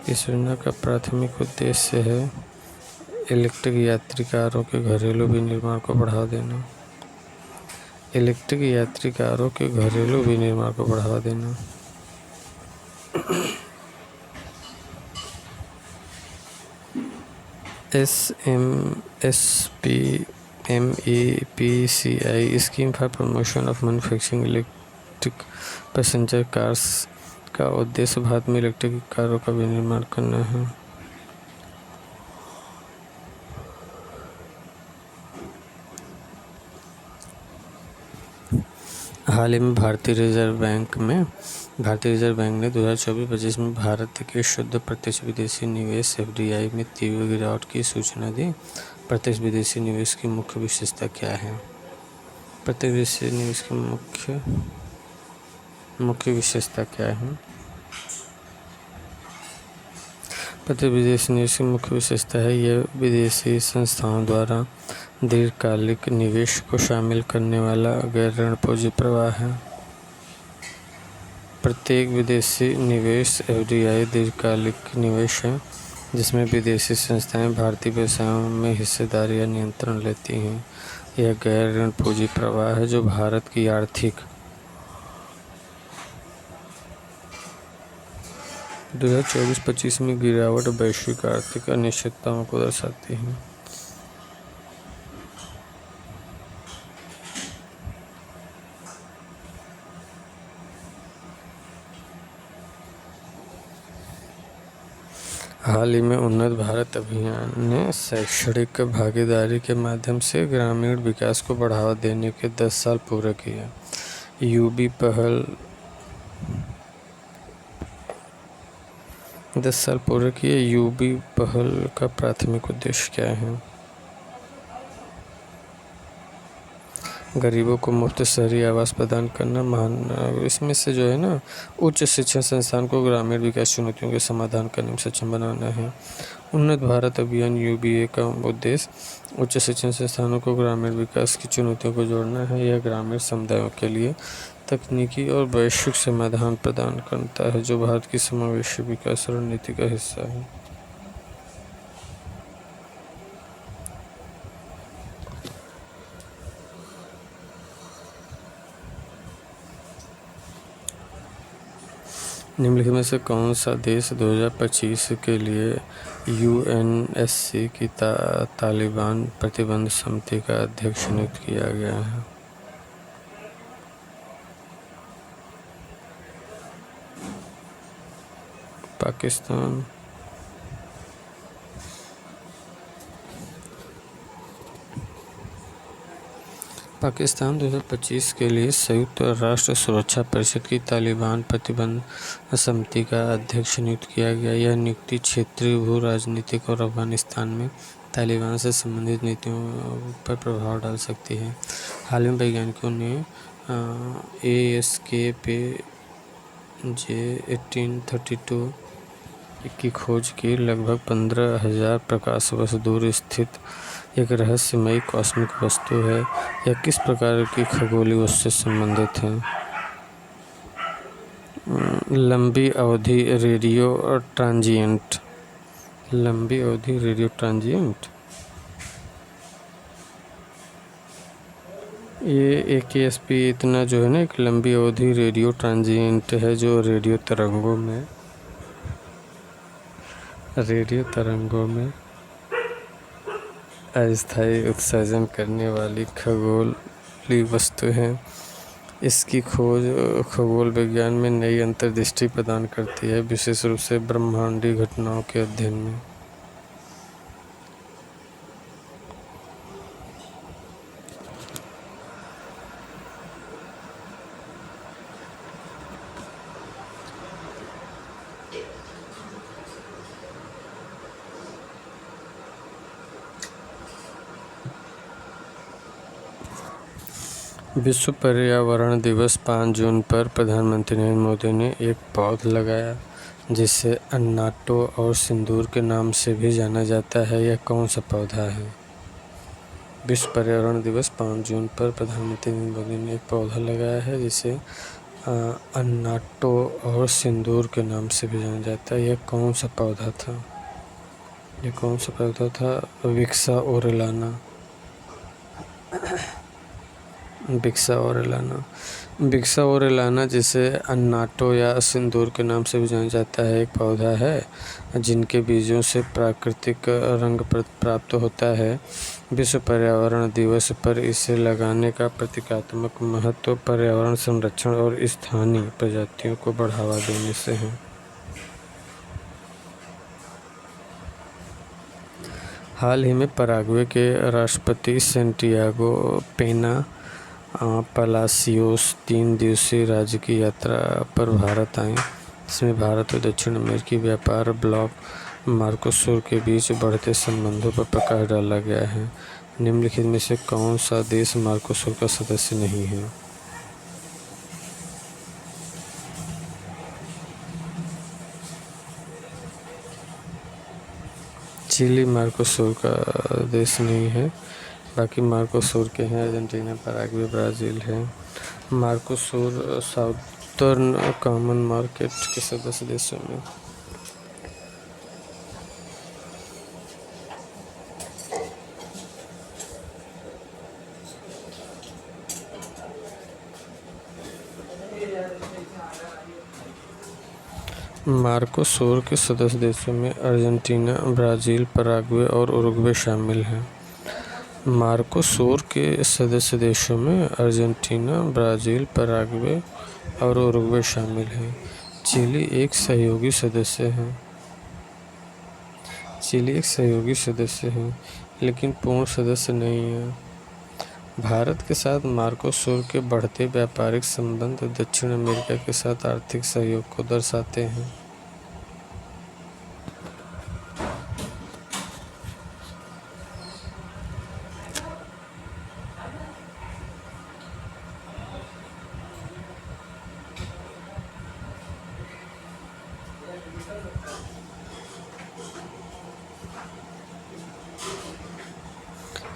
इस योजना का प्राथमिक उद्देश्य है इलेक्ट्रिक यात्री कारों के घरेलू विनिर्माण को बढ़ावा देना। इलेक्ट्रिक यात्री कारों के घरेलू विनिर्माण को बढ़ावा देना। SPMEPCI MEPCI scheme for promotion of manufacturing electric passenger cars का उद्देश्य भारत में इलेक्ट्रिक कारों का विनिर्माण करना है। हाल ही में भारतीय रिजर्व बैंक ने 2024-25 में भारत के शुद्ध प्रत्यक्ष विदेशी निवेश FDI में तीव्र गिरावट की सूचना दी। प्रत्यक्ष विदेशी निवेश की मुख्य विशेषता क्या है? प्रत्यक्ष विदेशी निवेश की मुख्य विशेषता क्या है? प्रत्यक्ष विदेशी निवेश की मुख्य विशेषता है यह विदेशी संस्थाओं द्वारा दीर्घकालिक निवेश को शामिल करने वाला गैर ऋण पूंजी प्रवाह है। प्रत्येक विदेशी निवेश FDI दीर्घकालिक निवेश है जिसमें विदेशी संस्थाएं भारतीय व्यवसायों में हिस्सेदारी या नियंत्रण लेती हैं। यह गैर ऋण पूंजी प्रवाह है जो भारत की आर्थिक 2024-25 में गिरावट वैश्विक आर्थिक अनिश्चितताओं को दर्शाती है। हाल ही में उन्नत भारत अभियान ने शैक्षणिक भागीदारी के माध्यम से ग्रामीण विकास को बढ़ावा देने के 10 साल पूरे किए। यूबी पहल 10 साल पूरे किए। यूबी पहल का प्राथमिक उद्देश्य क्या है? गरीबों को मुफ्त शहरी आवास प्रदान करना। इसमें से जो है ना, उच्च शिक्षण संस्थान को ग्रामीण विकास चुनौतियों के समाधान करने में सक्षम बनाना है। उन्नत भारत अभियान UBA का उद्देश्य उच्च शिक्षण संस्थानों को ग्रामीण विकास की चुनौतियों को जोड़ना है। यह ग्रामीण समुदायों के लिए तकनीकी और वैश्विक समाधान प्रदान करता है जो भारत की समावेशी विकास रणनीति का हिस्सा है। निम्नलिखित में से कौन सा देश 2025 के लिए UNSC की तालिबान प्रतिबंध समिति का अध्यक्ष नियुक्त किया गया है? पाकिस्तान। पाकिस्तान 2025 के लिए संयुक्त राष्ट्र सुरक्षा परिषद की तालिबान प्रतिबंध समिति का अध्यक्ष नियुक्त किया गया। यह नियुक्ति क्षेत्रीय भू राजनीतिक और अफगानिस्तान में तालिबान से संबंधित नीतियों पर प्रभाव डाल सकती है। हाल में वैज्ञानिकों ने ASKP J1832 की खोज की। लगभग 15,000 प्रकाश वर्ष दूर स्थित एक रहस्यमयी कॉस्मिक वस्तु है। यह किस प्रकार की खगोलीय वस्तु से संबंधित है? लंबी अवधि रेडियो ट्रांजिएंट। लंबी अवधि रेडियो ट्रांजिएंट ये AKSP इतना जो है ना, एक लंबी अवधि रेडियो ट्रांजिएंट है जो रेडियो तरंगों में अस्थायी उत्सर्जन करने वाली खगोलीय वस्तु है। इसकी खोज खगोल विज्ञान में नई अंतर्दृष्टि प्रदान करती है, विशेष रूप से ब्रह्मांडीय घटनाओं के अध्ययन में। विश्व पर्यावरण दिवस 5 जून पर प्रधानमंत्री नरेंद्र मोदी ने एक पौधा लगाया जिसे अन्नाटो और सिंदूर के नाम से भी जाना जाता है। यह कौन सा पौधा है? विश्व पर्यावरण दिवस 5 जून पर प्रधानमंत्री नरेंद्र मोदी ने एक पौधा लगाया है जिसे अन्नाटो और सिंदूर के नाम से भी जाना जाता है। यह कौन सा पौधा था? विक्सा ओरेलाना। बिक्सा और एलाना। बिक्सा और एलाना, जिसे अन्नाटो या सिंदूर के नाम से भी जाना जाता है, एक पौधा है जिनके बीजों से प्राकृतिक रंग प्राप्त होता है। विश्व पर्यावरण दिवस पर इसे लगाने का प्रतीकात्मक महत्व पर्यावरण संरक्षण और स्थानीय प्रजातियों को बढ़ावा देने से है। हाल ही में पराग्वे के राष्ट्रपति सैंटियागो पेना पलासियोस 3 दिवसीय राज्य की यात्रा पर भारत आए। इसमें भारत और दक्षिण अमेरिकी व्यापार ब्लॉक मार्कोसुर के बीच बढ़ते संबंधों पर प्रकाश डाला गया है। निम्नलिखित में से कौन सा देश मार्कोसुर का सदस्य नहीं है? चिली मार्कोसुर का देश नहीं है। बाकी मार्कोसुर के हैं अर्जेंटीना, पैराग्वे, ब्राज़ील है। मार्कोसुर साउदर्न कॉमन मार्केट के सदस्य देशों में। मार्कोसुर के सदस्य देशों में अर्जेंटीना, ब्राज़ील, पैराग्वे और उरुग्वे शामिल हैं। मार्कोसुर के सदस्य देशों में अर्जेंटीना, ब्राज़ील, पैराग्वे और उरुग्वे शामिल हैं। चिली एक सहयोगी सदस्य है। चिली एक सहयोगी सदस्य है लेकिन पूर्ण सदस्य नहीं है। भारत के साथ मार्कोसुर के बढ़ते व्यापारिक संबंध दक्षिण अमेरिका के साथ आर्थिक सहयोग को दर्शाते हैं।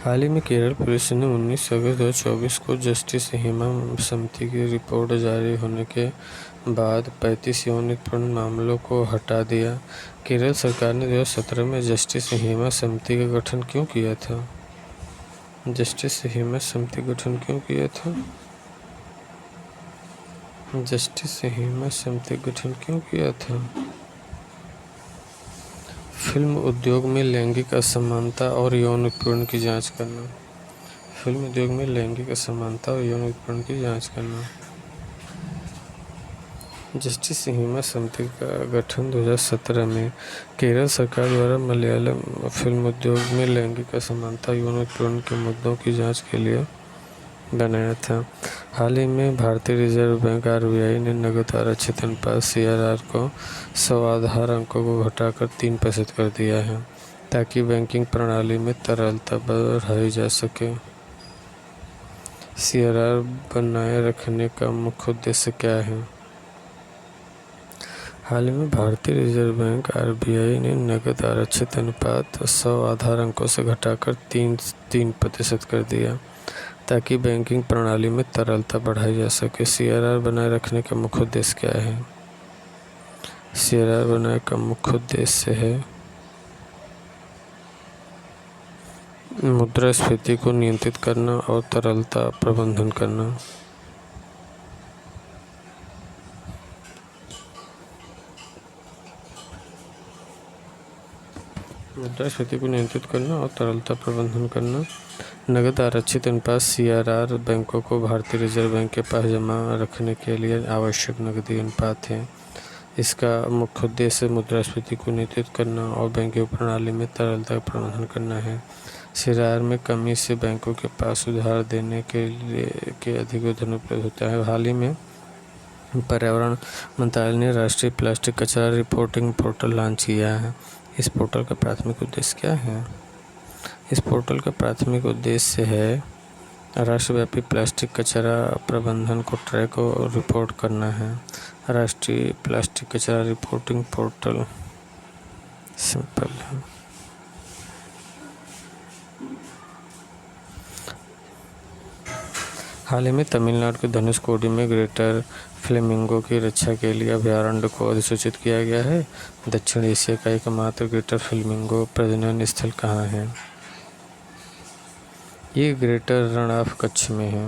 हाल ही में केरल पुलिस ने 19 अगस्त 2024 को जस्टिस हेमा समिति की रिपोर्ट जारी होने के बाद 35 यौन उत्पीड़न मामलों को हटा दिया। केरल सरकार ने 2017 में जस्टिस हेमा समिति का गठन क्यों किया था? जस्टिस हेमा समिति गठन क्यों किया था? जस्टिस हेमा समिति गठन क्यों किया था? फिल्म उद्योग में लैंगिक असमानता और यौन उत्पीड़न की जांच करना। फिल्म उद्योग में लैंगिक असमानता और यौन उत्पीड़न की जांच करना। जस्टिस हेमा समिति का गठन 2017 में केरल सरकार द्वारा मलयालम फिल्म उद्योग में लैंगिक असमानता यौन उत्पीड़न के मुद्दों की जांच के लिए बनाया था। हाल ही में भारतीय रिजर्व बैंक RBI ने नकद आरक्षित अनुपात CRR को 100 आधार अंकों को घटाकर 3% कर दिया है ताकि बैंकिंग प्रणाली में तरलता बढ़ाई जा सके। CRR बनाए रखने का मुख्य उद्देश्य क्या है? हाल ही में भारतीय रिजर्व बैंक RBI ने नकद आरक्षित अनुपात 100 आधार अंकों से घटाकर 3% कर दिया ताकि बैंकिंग प्रणाली में तरलता बढ़ाई जा सके। CRR बनाए रखने का मुख्य उद्देश्य क्या है? CRR बनाए का मुख्य उद्देश्य है मुद्रास्फीति को नियंत्रित करना और तरलता प्रबंधन करना। मुद्रास्फीति को नियंत्रित करना और तरलता प्रबंधन करना। नकद आरक्षित अनुपात CRR बैंकों को भारतीय रिजर्व बैंक के पास जमा रखने के लिए आवश्यक नकदी अनुपात है। इसका मुख्य उद्देश्य मुद्रास्फीति को नियंत्रित करना और बैंकिंग प्रणाली में तरलता प्रबंधन करना है। CRR में कमी से बैंकों के पास उधार देने के अधिक धन उपलब्ध होता है। हाल ही में पर्यावरण मंत्रालय ने राष्ट्रीय प्लास्टिक कचरा रिपोर्टिंग पोर्टल लॉन्च किया है। इस पोर्टल का प्राथमिक उद्देश्य क्या है? इस पोर्टल का प्राथमिक उद्देश्य है राष्ट्रव्यापी प्लास्टिक कचरा प्रबंधन को ट्रैक और रिपोर्ट करना है। राष्ट्रीय प्लास्टिक कचरा रिपोर्टिंग पोर्टल सिंपल है। हाल ही में तमिलनाडु के धनुषकोडी में ग्रेटर फ्लेमिंगो की रक्षा के लिए अभयारण्य को अधिसूचित किया गया है। दक्षिण एशिया का एकमात्र ग्रेटर फ्लेमिंगो प्रजनन स्थल कहाँ है? ये ग्रेटर रण ऑफ कच्छ में है।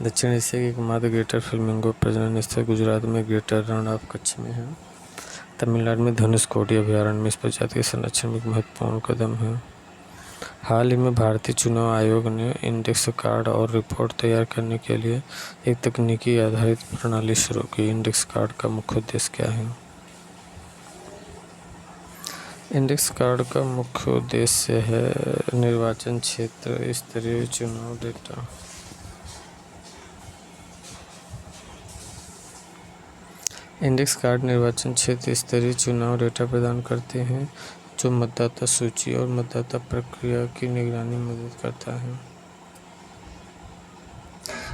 दक्षिण एशिया की एकमात्र ग्रेटर फ्लेमिंगो प्रजनन स्थल गुजरात में ग्रेटर रण ऑफ कच्छ में है। तमिलनाडु में धनुषकोडी अभयारण्य में इस प्रजाति के संरक्षण में एक महत्वपूर्ण कदम है। हाल ही में भारतीय चुनाव आयोग ने इंडेक्स कार्ड और रिपोर्ट तैयार करने के लिए एक तकनीकी आधारित प्रणाली शुरू की। इंडेक्स कार्ड का मुख्य उद्देश्य क्या है? इंडेक्स कार्ड का मुख्य उद्देश्य है निर्वाचन क्षेत्र स्तरीय चुनाव डेटा। इंडेक्स कार्ड निर्वाचन क्षेत्र स्तरीय चुनाव डेटा प्रदान करते हैं जो मतदाता सूची और मतदाता प्रक्रिया की निगरानी में मदद करता है।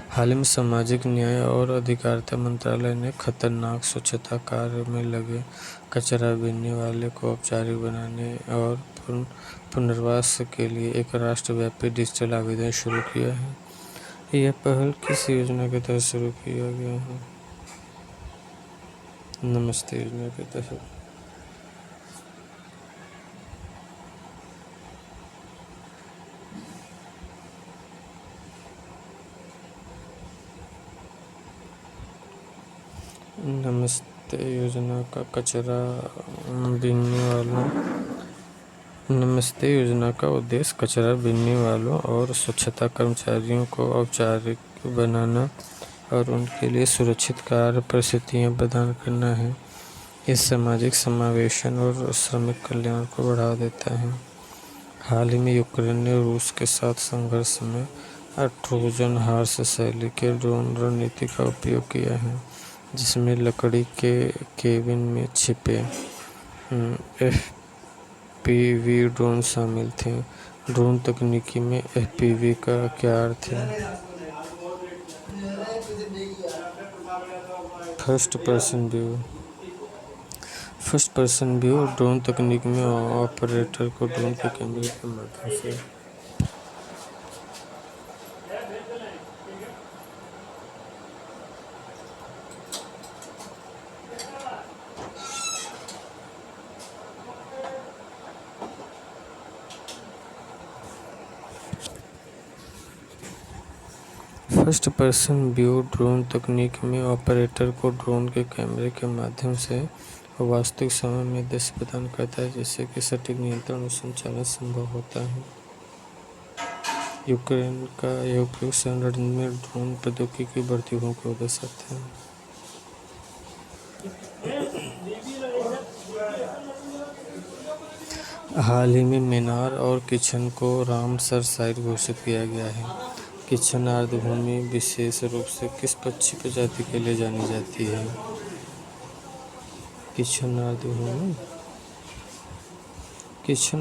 हाल ही में सामाजिक न्याय और अधिकारिता मंत्रालय ने खतरनाक स्वच्छता कार्य में लगे कचरा बीनने वाले को औपचारिक बनाने और पुनर्वास के लिए एक राष्ट्रव्यापी डिजिटल आवेदन शुरू किया है। यह पहल किस योजना के तहत शुरू किया गया है? नमस्ते योजना के तहत। नमस्ते योजना का कचरा बीनने वालों नमस्ते योजना का उद्देश्य कचरा बीनने वालों और स्वच्छता कर्मचारियों को औपचारिक बनाना और उनके लिए सुरक्षित कार्य परिस्थितियां प्रदान करना है। इस सामाजिक समावेशन और श्रमिक कल्याण को बढ़ावा देता है। हाल ही में यूक्रेन ने रूस के साथ संघर्ष में ट्रोजन हॉर्स शैली के ड्रोन रणनीति का उपयोग किया है, जिसमें लकड़ी के केबिन में छिपे एफपीवी ड्रोन शामिल थे। ड्रोन तकनीकी में एफपीवी का क्या अर्थ है? फर्स्ट पर्सन व्यू ड्रोन तकनीक में ऑपरेटर को ड्रोन के कैमरे के माध्यम से फर्स्ट पर्सन व्यू ड्रोन तकनीक में ऑपरेटर को ड्रोन के कैमरे के माध्यम से वास्तविक समय में दृश्य प्रदान करता है, जिससे कि सटीक नियंत्रण और संचालन संभव होता है। यूक्रेन का यह उपयोग सैन्य रणनीति में ड्रोन प्रौद्योगिकी की बढ़ती भूमिका को दर्शाता है। हाल ही में मिनार और किचन को रामसर साइट घोषित किया गया है। किचन आर्द्रभूमि विशेष रूप से किस पक्षी प्रजाति के लिए जानी जाती है? किचन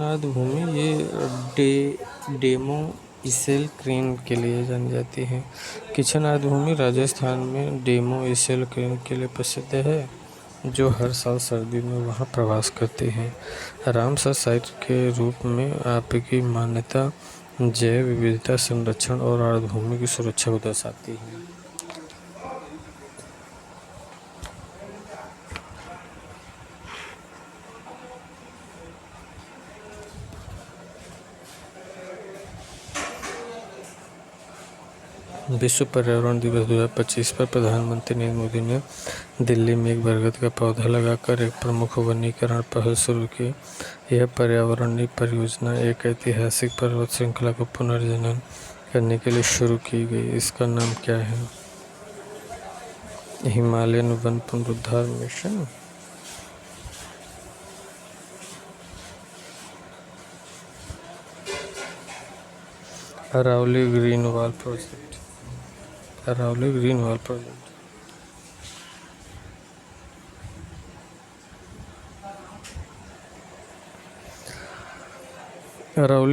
आर्द्रभूमि ये डेमो इसेल क्रेन के लिए जानी जाती है। किचन आर्द्रभूमि राजस्थान में डेमो इसेल क्रेन के लिए प्रसिद्ध है, जो हर साल सर्दी में वहां प्रवास करते हैं। रामसर साइट के रूप में आपकी मान्यता जैव विविधता संरक्षण और आर्द्रभूमि की सुरक्षा को दर्शाती है। विश्व पर्यावरण दिवस 2025 पर प्रधानमंत्री नरेंद्र मोदी ने दिल्ली में एक बरगद का पौधा लगाकर एक प्रमुख वनीकरण पहल शुरू की। यह पर्यावरणीय परियोजना एक ऐतिहासिक पर्वत श्रृंखला को पुनर्जनन करने के लिए शुरू की गई। इसका नाम क्या है? हिमालयन वन पुनरुद्धार मिशन। Aravalli green wall project. Aravalli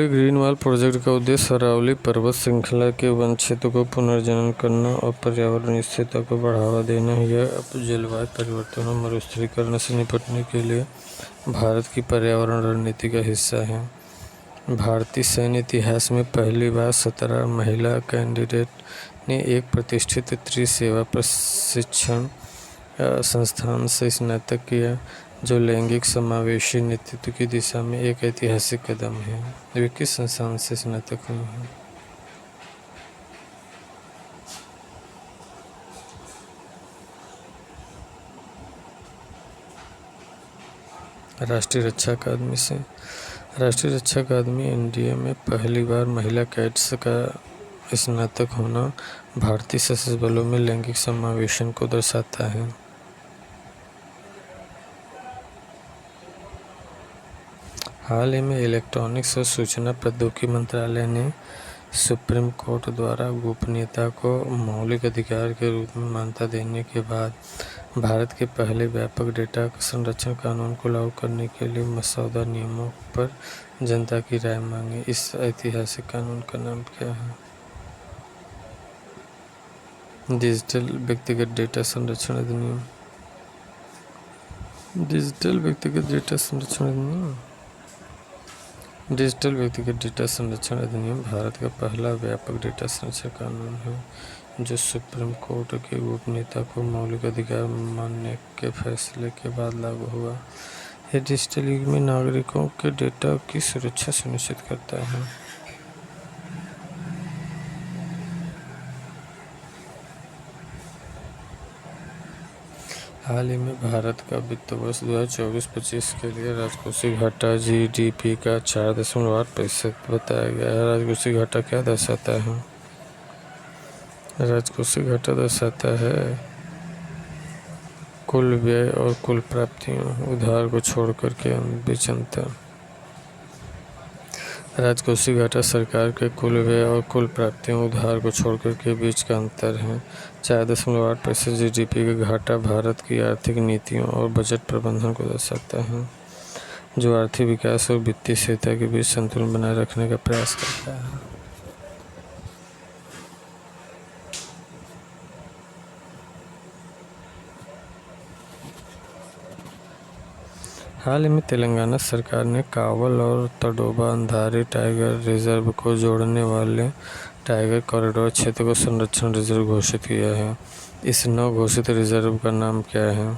green wall project का उद्देश्य अरावली पर्वत श्रृंखला के वन क्षेत्र को पुनर्जनन करना और पर्यावरण स्थिरता को बढ़ावा देना। यह अब जलवायु परिवर्तन और मरुस्थलीकरण से निपटने के लिए भारत की पर्यावरण रणनीति का हिस्सा है। भारतीय सैन्य इतिहास में पहली बार 17 महिला कैंडिडेट ने एक प्रतिष्ठित त्रिसेवा प्रशिक्षण संस्थान से स्नातक किया, जो लैंगिक समावेशी नेतृत्व की दिशा में एक ऐतिहासिक कदम है। वे किस संस्थान से स्नातक हुए हैं? राष्ट्रीय रक्षा अकादमी से। राष्ट्रीय रक्षा अकादमी एनडीए में पहली बार महिला कैडेट्स का स्नातक होना भारतीय सशस्त्र बलों में लैंगिक समावेशन को दर्शाता है। हाल ही में इलेक्ट्रॉनिक्स और सूचना प्रौद्योगिकी मंत्रालय ने सुप्रीम कोर्ट द्वारा गोपनीयता को मौलिक अधिकार के रूप में मान्यता देने के बाद भारत के पहले व्यापक डेटा संरक्षण कानून को लागू करने के लिए मसौदा नियमों पर जनता की राय मांगी। इस ऐतिहासिक कानून का नाम क्या है? डिजिटल व्यक्तिगत डेटा संरक्षण अधिनियम। डिजिटल व्यक्तिगत डेटा संरक्षण अधिनियम। डिजिटल व्यक्तिगत डेटा संरक्षण अधिनियम भारत का पहला व्यापक डेटा संरक्षण कानून है जो सुप्रीम कोर्ट के गोपनीयता को मौलिक अधिकार मानने के फैसले के बाद लागू हुआ। यह डिजिटल युग में नागरिकों के डेटा की सुरक्षा सुनिश्चित करता है। हाल ही में भारत का वित्त वर्ष 2024-25 के लिए राजकोषीय घाटा जीडीपी का 4.8% बताया गया है। राजकोषीय घाटा क्या दर्शाता है? राजकोषीय घाटा दर्शाता है कुल व्यय और कुल प्राप्तियों उधार को छोड़कर के बीच अंतर। राजकोषीय घाटा सरकार के कुल व्यय और कुल प्राप्तियों उधार को छोड़कर के बीच का अंतर है। 4.8% जीडीपी का घाटा भारत की आर्थिक नीतियों और बजट प्रबंधन को दर्शाता है जो आर्थिक विकास और वित्तीय स्थिरता के बीच संतुलन बनाए रखने का प्रयास करता है। हाल ही में तेलंगाना सरकार ने कावल और तडोबा अंधारी टाइगर रिजर्व को जोड़ने वाले टाइगर कॉरिडोर क्षेत्र को संरक्षण रिजर्व घोषित किया है। इस नव घोषित रिजर्व का नाम क्या है?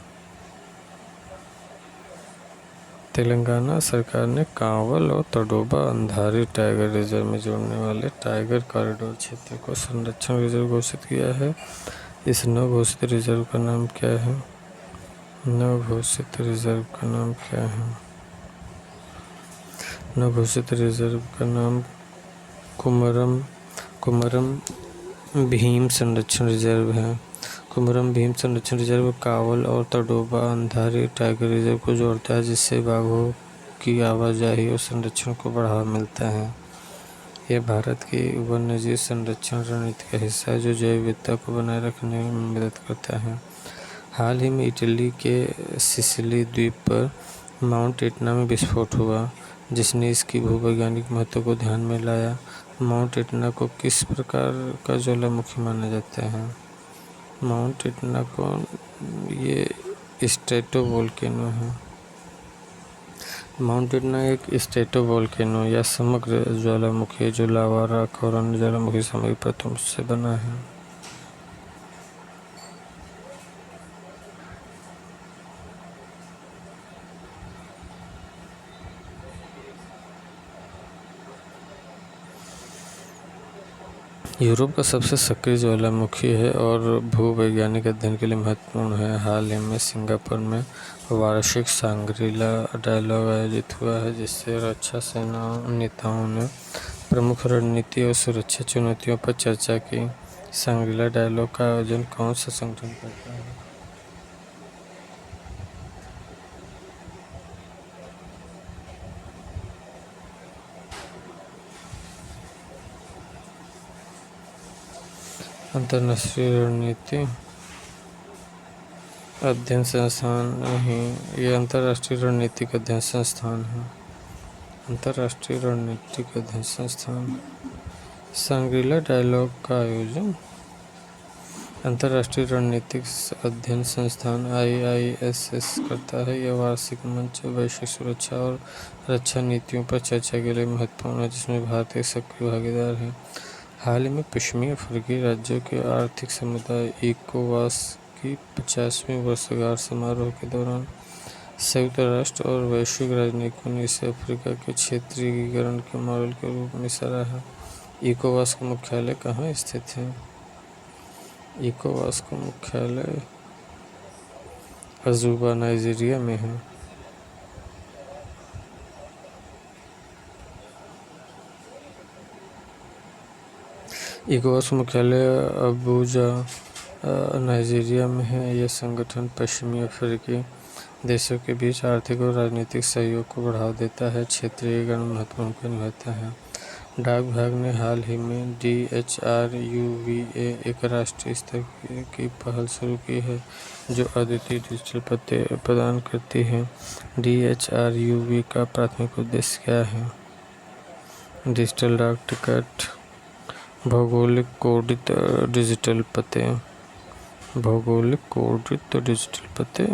तेलंगाना सरकार ने कावल और तडोबा अंधारी टाइगर रिजर्व में जोड़ने वाले टाइगर कॉरिडोर क्षेत्र को संरक्षण रिजर्व घोषित किया है। इस नव घोषित रिजर्व का नाम क्या है? नवघोषित रिजर्व का नाम क्या है? नवघोषित रिजर्व का नाम कुमरम भीम संरक्षण रिजर्व है। कुमरम भीम संरक्षण रिजर्व कावल और तडोबा अंधारी टाइगर रिजर्व को जोड़ता है जिससे बाघों की आवाजाही और संरक्षण को बढ़ावा मिलता है। यह भारत की वन्यजीव संरक्षण रणनीति का हिस्सा है जो जैव विविधता को बनाए रखने में मदद करता है। हाल ही में इटली के सिसिली द्वीप पर माउंट एटना में विस्फोट हुआ जिसने इसकी भूवैज्ञानिक महत्व को ध्यान में लाया। माउंट एटना को किस प्रकार का ज्वालामुखी माना जाता है? माउंट एटना को ये स्ट्रेटोवोल्केनो है। माउंट एटना एक स्ट्रेटोवोल्केनो या समग्र ज्वालामुखी है जो लावा, राख और अन्य ज्वालामुखी सामग्री परतों से बना है। यूरोप का सबसे सक्रिय ज्वालामुखी है और भूवैज्ञानिक अध्ययन के लिए महत्वपूर्ण है। हाल ही में सिंगापुर में वार्षिक सांग्रीला डायलॉग आयोजित हुआ है जिससे रक्षा सेना नेताओं ने प्रमुख रणनीति और सुरक्षा चुनौतियों पर चर्चा की। सांग्रीला डायलॉग का आयोजन कौन सा संगठन करता है? अंतर्राष्ट्रीय रणनीति अध्ययन संस्थान ही ये अंतर्राष्ट्रीय रणनीतिक अध्ययन संस्थान है। अंतर्राष्ट्रीय रणनीतिक अध्ययन संस्थान सांग्रीला डायलॉग का आयोजन अंतर्राष्ट्रीय रणनीतिक अध्ययन संस्थान IISS करता है। यह वार्षिक मंच वैश्विक सुरक्षा और रक्षा नीतियों पर चर्चा के लिए महत्वपूर्ण है जिसमें भारत एक सक्रिय भागीदार है। हाल ही में पश्चिमी अफ्रीकी राज्यों के आर्थिक समुदाय इकोवास की 50वीं वर्षगांठ समारोह के दौरान संयुक्त राष्ट्र और वैश्विक राजनयिकों ने इसे अफ्रीका के क्षेत्रीय एकीकरण के मॉडल के रूप में सराहा। इकोवास का मुख्यालय कहाँ स्थित है? इकोवास का मुख्यालय अजूबा नाइजीरिया में है। इकोवास मुख्यालय अबूजा नाइजीरिया में है। यह संगठन पश्चिमी अफ्रीकी देशों के बीच आर्थिक और राजनीतिक सहयोग को बढ़ावा देता है। क्षेत्रीय एकीकरण महत्वपूर्ण भूमिका निभाता है। डाक विभाग ने हाल ही में DHRUVA एक राष्ट्रीय स्तर की पहल शुरू की है जो अद्वितीय डिजिटल पते प्रदान करती है। DHRUV का प्राथमिक उद्देश्य क्या है? डिजिटल डाक टिकट, भौगोलिक कोडित डिजिटल पते, भौगोलिक कोडित डिजिटल पते,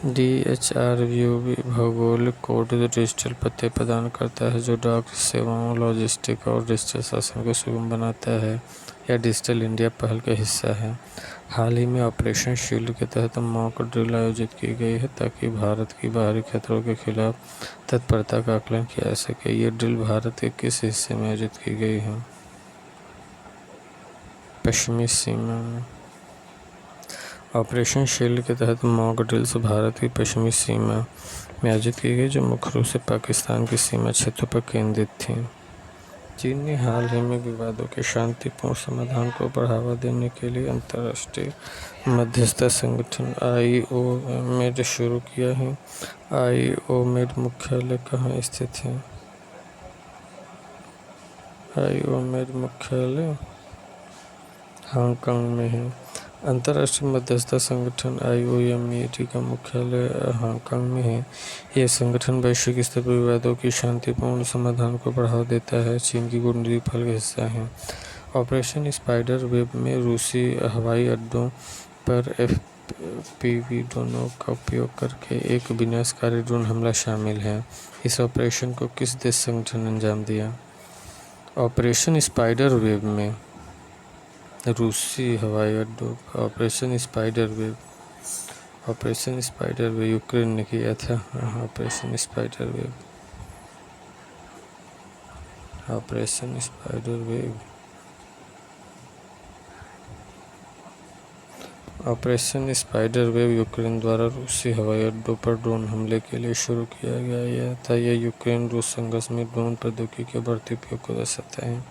DHRUV भौगोलिक कोडित डिजिटल पते प्रदान करता है जो डाक सेवाओं, लॉजिस्टिक और डिजिटल शासन को सुगम बनाता है। यह डिजिटल इंडिया पहल का हिस्सा है। हाल ही में ऑपरेशन शील्ड के तहत मॉक ड्रिल आयोजित की गई है ताकि भारत की बाहरी खतरों के खिलाफ तत्परता का आकलन किया जा सके। ये ड्रिल भारत के किस हिस्से में आयोजित की गई है? पश्चिमी सीमा में। ऑपरेशन शील्ड के तहत मॉक ड्रिल्स भारत की पश्चिमी सीमा में आयोजित की गई जो मुख्य रूप से पाकिस्तान की सीमा क्षेत्रों पर केंद्रित थी। चीन ने हाल ही में विवादों के शांतिपूर्ण समाधान को बढ़ावा देने के लिए अंतर्राष्ट्रीय मध्यस्थता संगठन IOMED शुरू किया है। IOMED मुख्यालय कहाँ स्थित है? IOMED मुख्यालय हांगकांग में है। अंतर्राष्ट्रीय मध्यस्थता संगठन IOMED का मुख्यालय हांगकांग में है। यह संगठन वैश्विक स्तर पर विवादों की शांतिपूर्ण समाधान को बढ़ावा देता है। चीन की कूटनीतिक पहल का हिस्सा है। ऑपरेशन स्पाइडर वेब में रूसी हवाई अड्डों पर FPV ड्रोनों का उपयोग करके एक विनाशकारी ड्रोन हमला शामिल है। इस ऑपरेशन को किस देश संगठन ने अंजाम दिया? ऑपरेशन स्पाइडर वेब में रूसी हवाई अड्डों पर ऑपरेशन स्पाइडर वेब यूक्रेन ने किया था। Operation spider web operation spider web Ukraine द्वारा रूसी हवाई अड्डों पर ड्रोन हमले के लिए शुरू किया गया था। यह यूक्रेन रूस संघर्ष में ड्रोन प्रौद्योगिकी के बढ़ते उपयोग को दर्शाता है।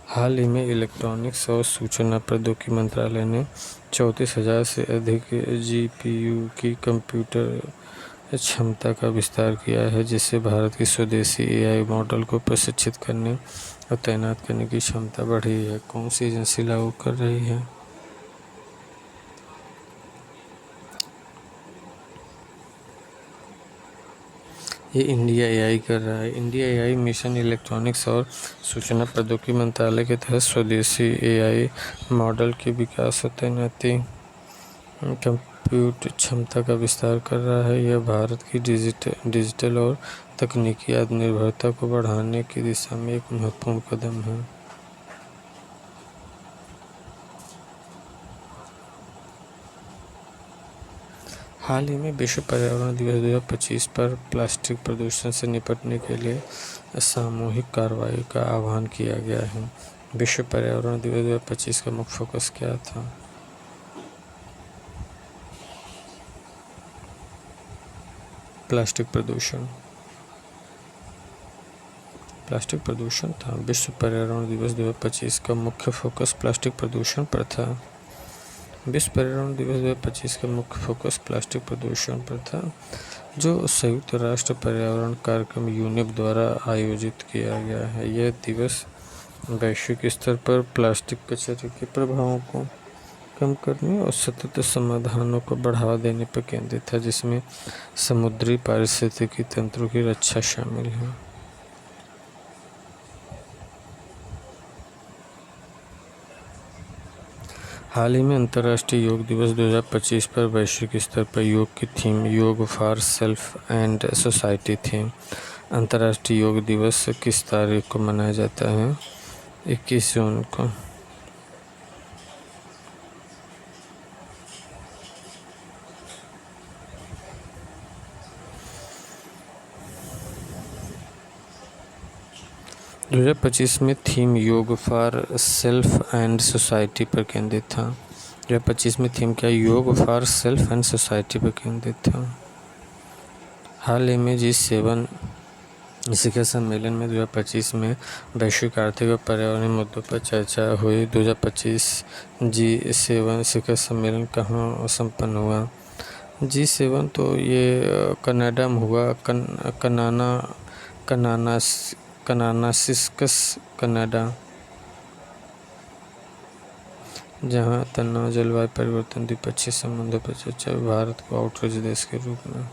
हाल ही में इलेक्ट्रॉनिक्स और सूचना प्रौद्योगिकी मंत्रालय ने 34,000 से अधिक GPU की कंप्यूटर क्षमता का विस्तार किया है जिससे भारत की स्वदेशी AI मॉडल को प्रशिक्षित करने और तैनात करने की क्षमता बढ़ी है। कौन सी एजेंसी लागू कर रही है? ये इंडिया AI कर रहा है। इंडिया AI मिशन इलेक्ट्रॉनिक्स और सूचना प्रौद्योगिकी मंत्रालय के तहत स्वदेशी AI मॉडल के विकास और तैनाती, कंप्यूट क्षमता का विस्तार कर रहा है। यह भारत की डिजिटल और तकनीकी आत्मनिर्भरता को बढ़ाने की दिशा में एक महत्वपूर्ण कदम है। हाल ही में विश्व पर्यावरण दिवस 2025 पर प्लास्टिक प्रदूषण से निपटने के लिए सामूहिक कार्रवाई का आह्वान किया गया है। विश्व पर्यावरण दिवस 2025 का मुख्य फोकस क्या था? प्लास्टिक प्रदूषण था। विश्व पर्यावरण दिवस 2025 का मुख्य फोकस प्लास्टिक प्रदूषण पर था। विश्व पर्यावरण दिवस 2025 का मुख्य फोकस प्लास्टिक प्रदूषण पर था जो संयुक्त राष्ट्र पर्यावरण कार्यक्रम यूनेप द्वारा आयोजित किया गया है। यह दिवस वैश्विक स्तर पर प्लास्टिक कचरे के प्रभावों को कम करने और सतत समाधानों को बढ़ावा देने पर केंद्रित था जिसमें समुद्री पारिस्थितिकी तंत्रों की रक्षा शामिल है। हाल ही में अंतर्राष्ट्रीय योग दिवस 2025 पर वैश्विक स्तर पर योग की थीम योग फॉर सेल्फ एंड सोसाइटी थी। अंतर्राष्ट्रीय योग दिवस किस तारीख को मनाया जाता है? 21 जून को। दो 2025 में थीम योग फॉर सेल्फ एंड सोसाइटी पर केंद्रित था। 2025 में थीम क्या योग फॉर सेल्फ एंड सोसाइटी पर केंद्रित था। हाल ही में G7 शिखर सम्मेलन में 2025 में वैश्विक आर्थिक और पर्यावरणीय मुद्दों पर चर्चा हुई। 2025 G7 शिखर सम्मेलन कहाँ संपन्न हुआ? G7 तो ये कनाडा में हुआ, कनानासिस्कस कनाडा, जहाँ तनाव, जलवायु परिवर्तन, द्विपक्षीय संबंधों पर चर्चा हुई। भारत को आउटरीच देश के रूप में।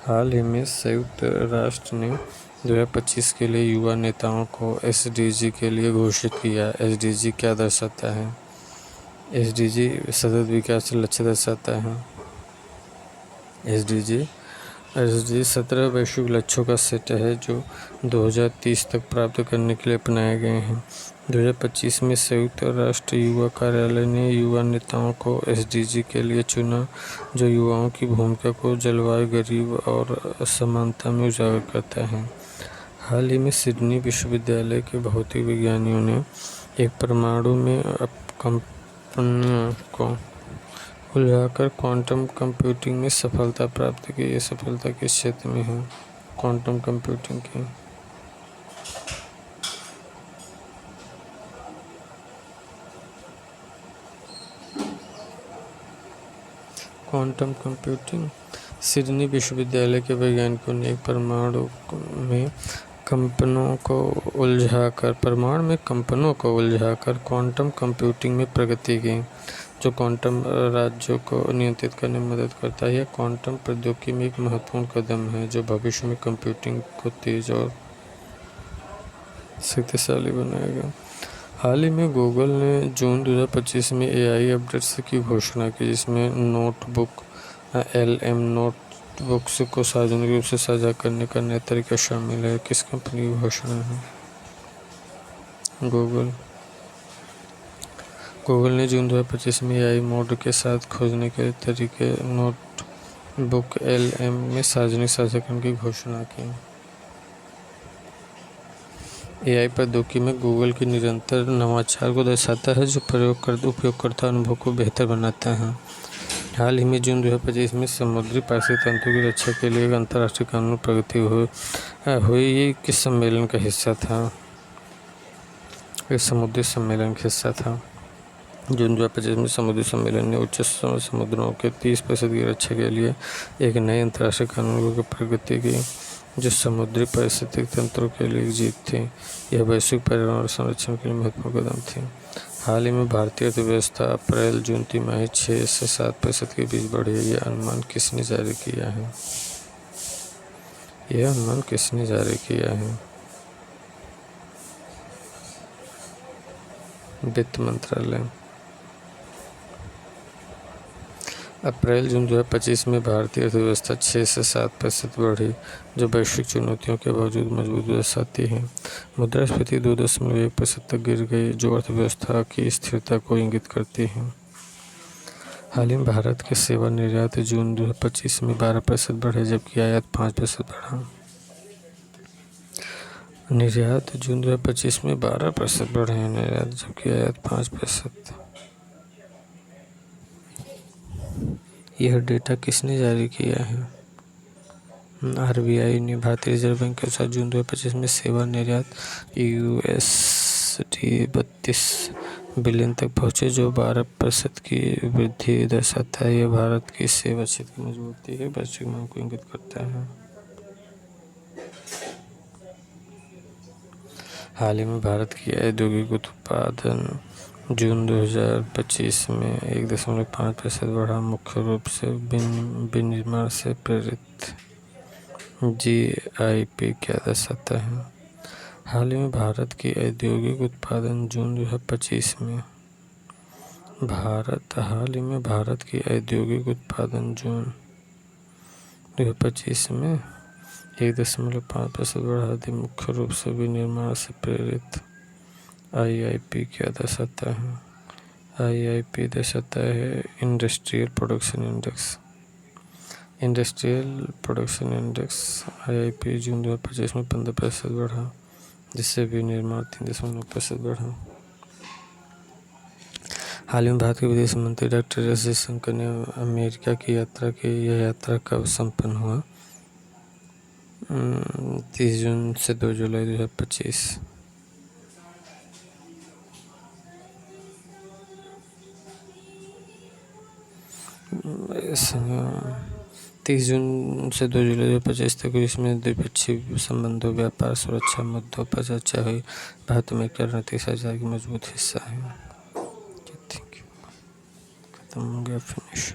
हाल ही में संयुक्त राष्ट्र ने 2025 के लिए युवा नेताओं को SDG के लिए घोषित किया। SDG क्या दर्शाता है? SDG सतत विकास लक्ष्य दर्शाता है। SDG 17 वैश्विक लक्ष्यों का सेट है जो 2030 तक प्राप्त करने के लिए अपनाए गए हैं। 2025 में संयुक्त राष्ट्र युवा कार्यालय ने युवा नेताओं को SDG के लिए चुना, जो युवाओं की भूमिका को जलवायु, गरीब और असमानता में उजागर करता है। हाल ही में सिडनी विश्वविद्यालय के भौतिक विज्ञानियों ने एक परमाणु में कंपनियों को उलझाकर क्वांटम कंप्यूटिंग में सफलता प्राप्त की। ये सफलता किस क्षेत्र में है? क्वांटम कंप्यूटिंग की। Quantum computing. सिडनी विश्वविद्यालय के वैज्ञानिकों ने एक परमाणु में कंपनों को उलझाकर क्वांटम कंप्यूटिंग में प्रगति की, जो क्वांटम राज्यों को नियंत्रित करने में मदद करता है। यह क्वांटम प्रौद्योगिकी में एक महत्वपूर्ण कदम है जो भविष्य में कंप्यूटिंग को तेज और शक्तिशाली बनाएगा। हाल ही में गूगल ने जून 2025 में AI अपडेट्स की घोषणा की, जिसमें नोटबुक LM नोटबुक्स को सार्वजनिक रूप से साझा करने का नया तरीका शामिल है। किस कंपनी की घोषणा है? गूगल ने जून 2025 में AI मोड के साथ खोजने के तरीके नोटबुक LM में सार्वजनिक साझाकरण की घोषणा की। AI प्रौद्योगिकी में गूगल की निरंतर नवाचार को दर्शाता है, जो उपयोगकर्ता अनुभव को बेहतर बनाता है। हाल ही में जून 2025 में समुद्री पारिस्थितिक तंत्र की रक्षा के लिए एक अंतर्राष्ट्रीय कानून प्रगति हुई। ये किस सम्मेलन का हिस्सा था? एक समुद्री सम्मेलन का हिस्सा था। जून 2025 में समुद्री सम्मेलन ने उच्च समुद्रों के 30% की रक्षा के लिए एक नए अंतर्राष्ट्रीय कानून की प्रगति की, जो समुद्री पारिस्थितिक तंत्रों के लिए एक जीत थी। यह वैश्विक पर्यावरण संरक्षण के लिए महत्वपूर्ण कदम थी। हाल ही में भारतीय अर्थव्यवस्था अप्रैल-जून तिमाही 6 से 7% के बीच बढ़ी। यह अनुमान किसने जारी किया है? वित्त मंत्रालय। अप्रैल-जून 2025 में भारतीय अर्थव्यवस्था 6 से 7% बढ़ी, जो वैश्विक चुनौतियों के बावजूद मजबूत दर्शाती है। मुद्रास्फीति 2.1% तक गिर गई, जो अर्थव्यवस्था की स्थिरता को इंगित करती है। हाल ही में भारत के सेवा निर्यात जून 2025 में 12% बढ़े, जबकि आयात 5% बढ़ा। निर्यात जून 2025 में 12% बढ़े हैं निर्यात, जबकि आयात 5%। यह डेटा किसने जारी किया है? RBI ने। भारतीय रिजर्व बैंक के अनुसार जून 2025 में सेवा निर्यात USD 32 बिलियन तक पहुंचे, जो 12% की वृद्धि दर्शाता है। यह भारत की सेवा क्षेत्र की मजबूती है, वैश्विक मांग को इंगित करता है। हाल ही में भारत की औद्योगिक उत्पादन जून 2025 में 1.5% बढ़ा, मुख्य रूप से विनिर्माण से प्रेरित। GIP क्या दर्शाता है? हाल ही में भारत की औद्योगिक उत्पादन जून 2025 में 1.5% बढ़ा दी, मुख्य रूप से विनिर्माण से प्रेरित। IIP क्या दर्शाता है? IIP दर्शाता है इंडस्ट्रियल प्रोडक्शन इंडेक्स। IIP जून 2025 में 15% बढ़ा, जिससे विनिर्माण 3.9% बढ़ा। हाल ही में भारत के विदेश मंत्री डॉक्टर एस जयशंकर ने अमेरिका की यात्रा की। यह यात्रा कब संपन्न हुआ? 30 जून से 2 जुलाई 2025। 30 जून से 2 जुलाई 2025 तक रूस में द्विपक्षीय संबंधों, व्यापार, सुरक्षा मुद्दों पर चर्चा हुई। भारत अमेरिका रणनीतिक साझेदारी का मजबूत हिस्सा है। खत्म हो गया, फिनिश।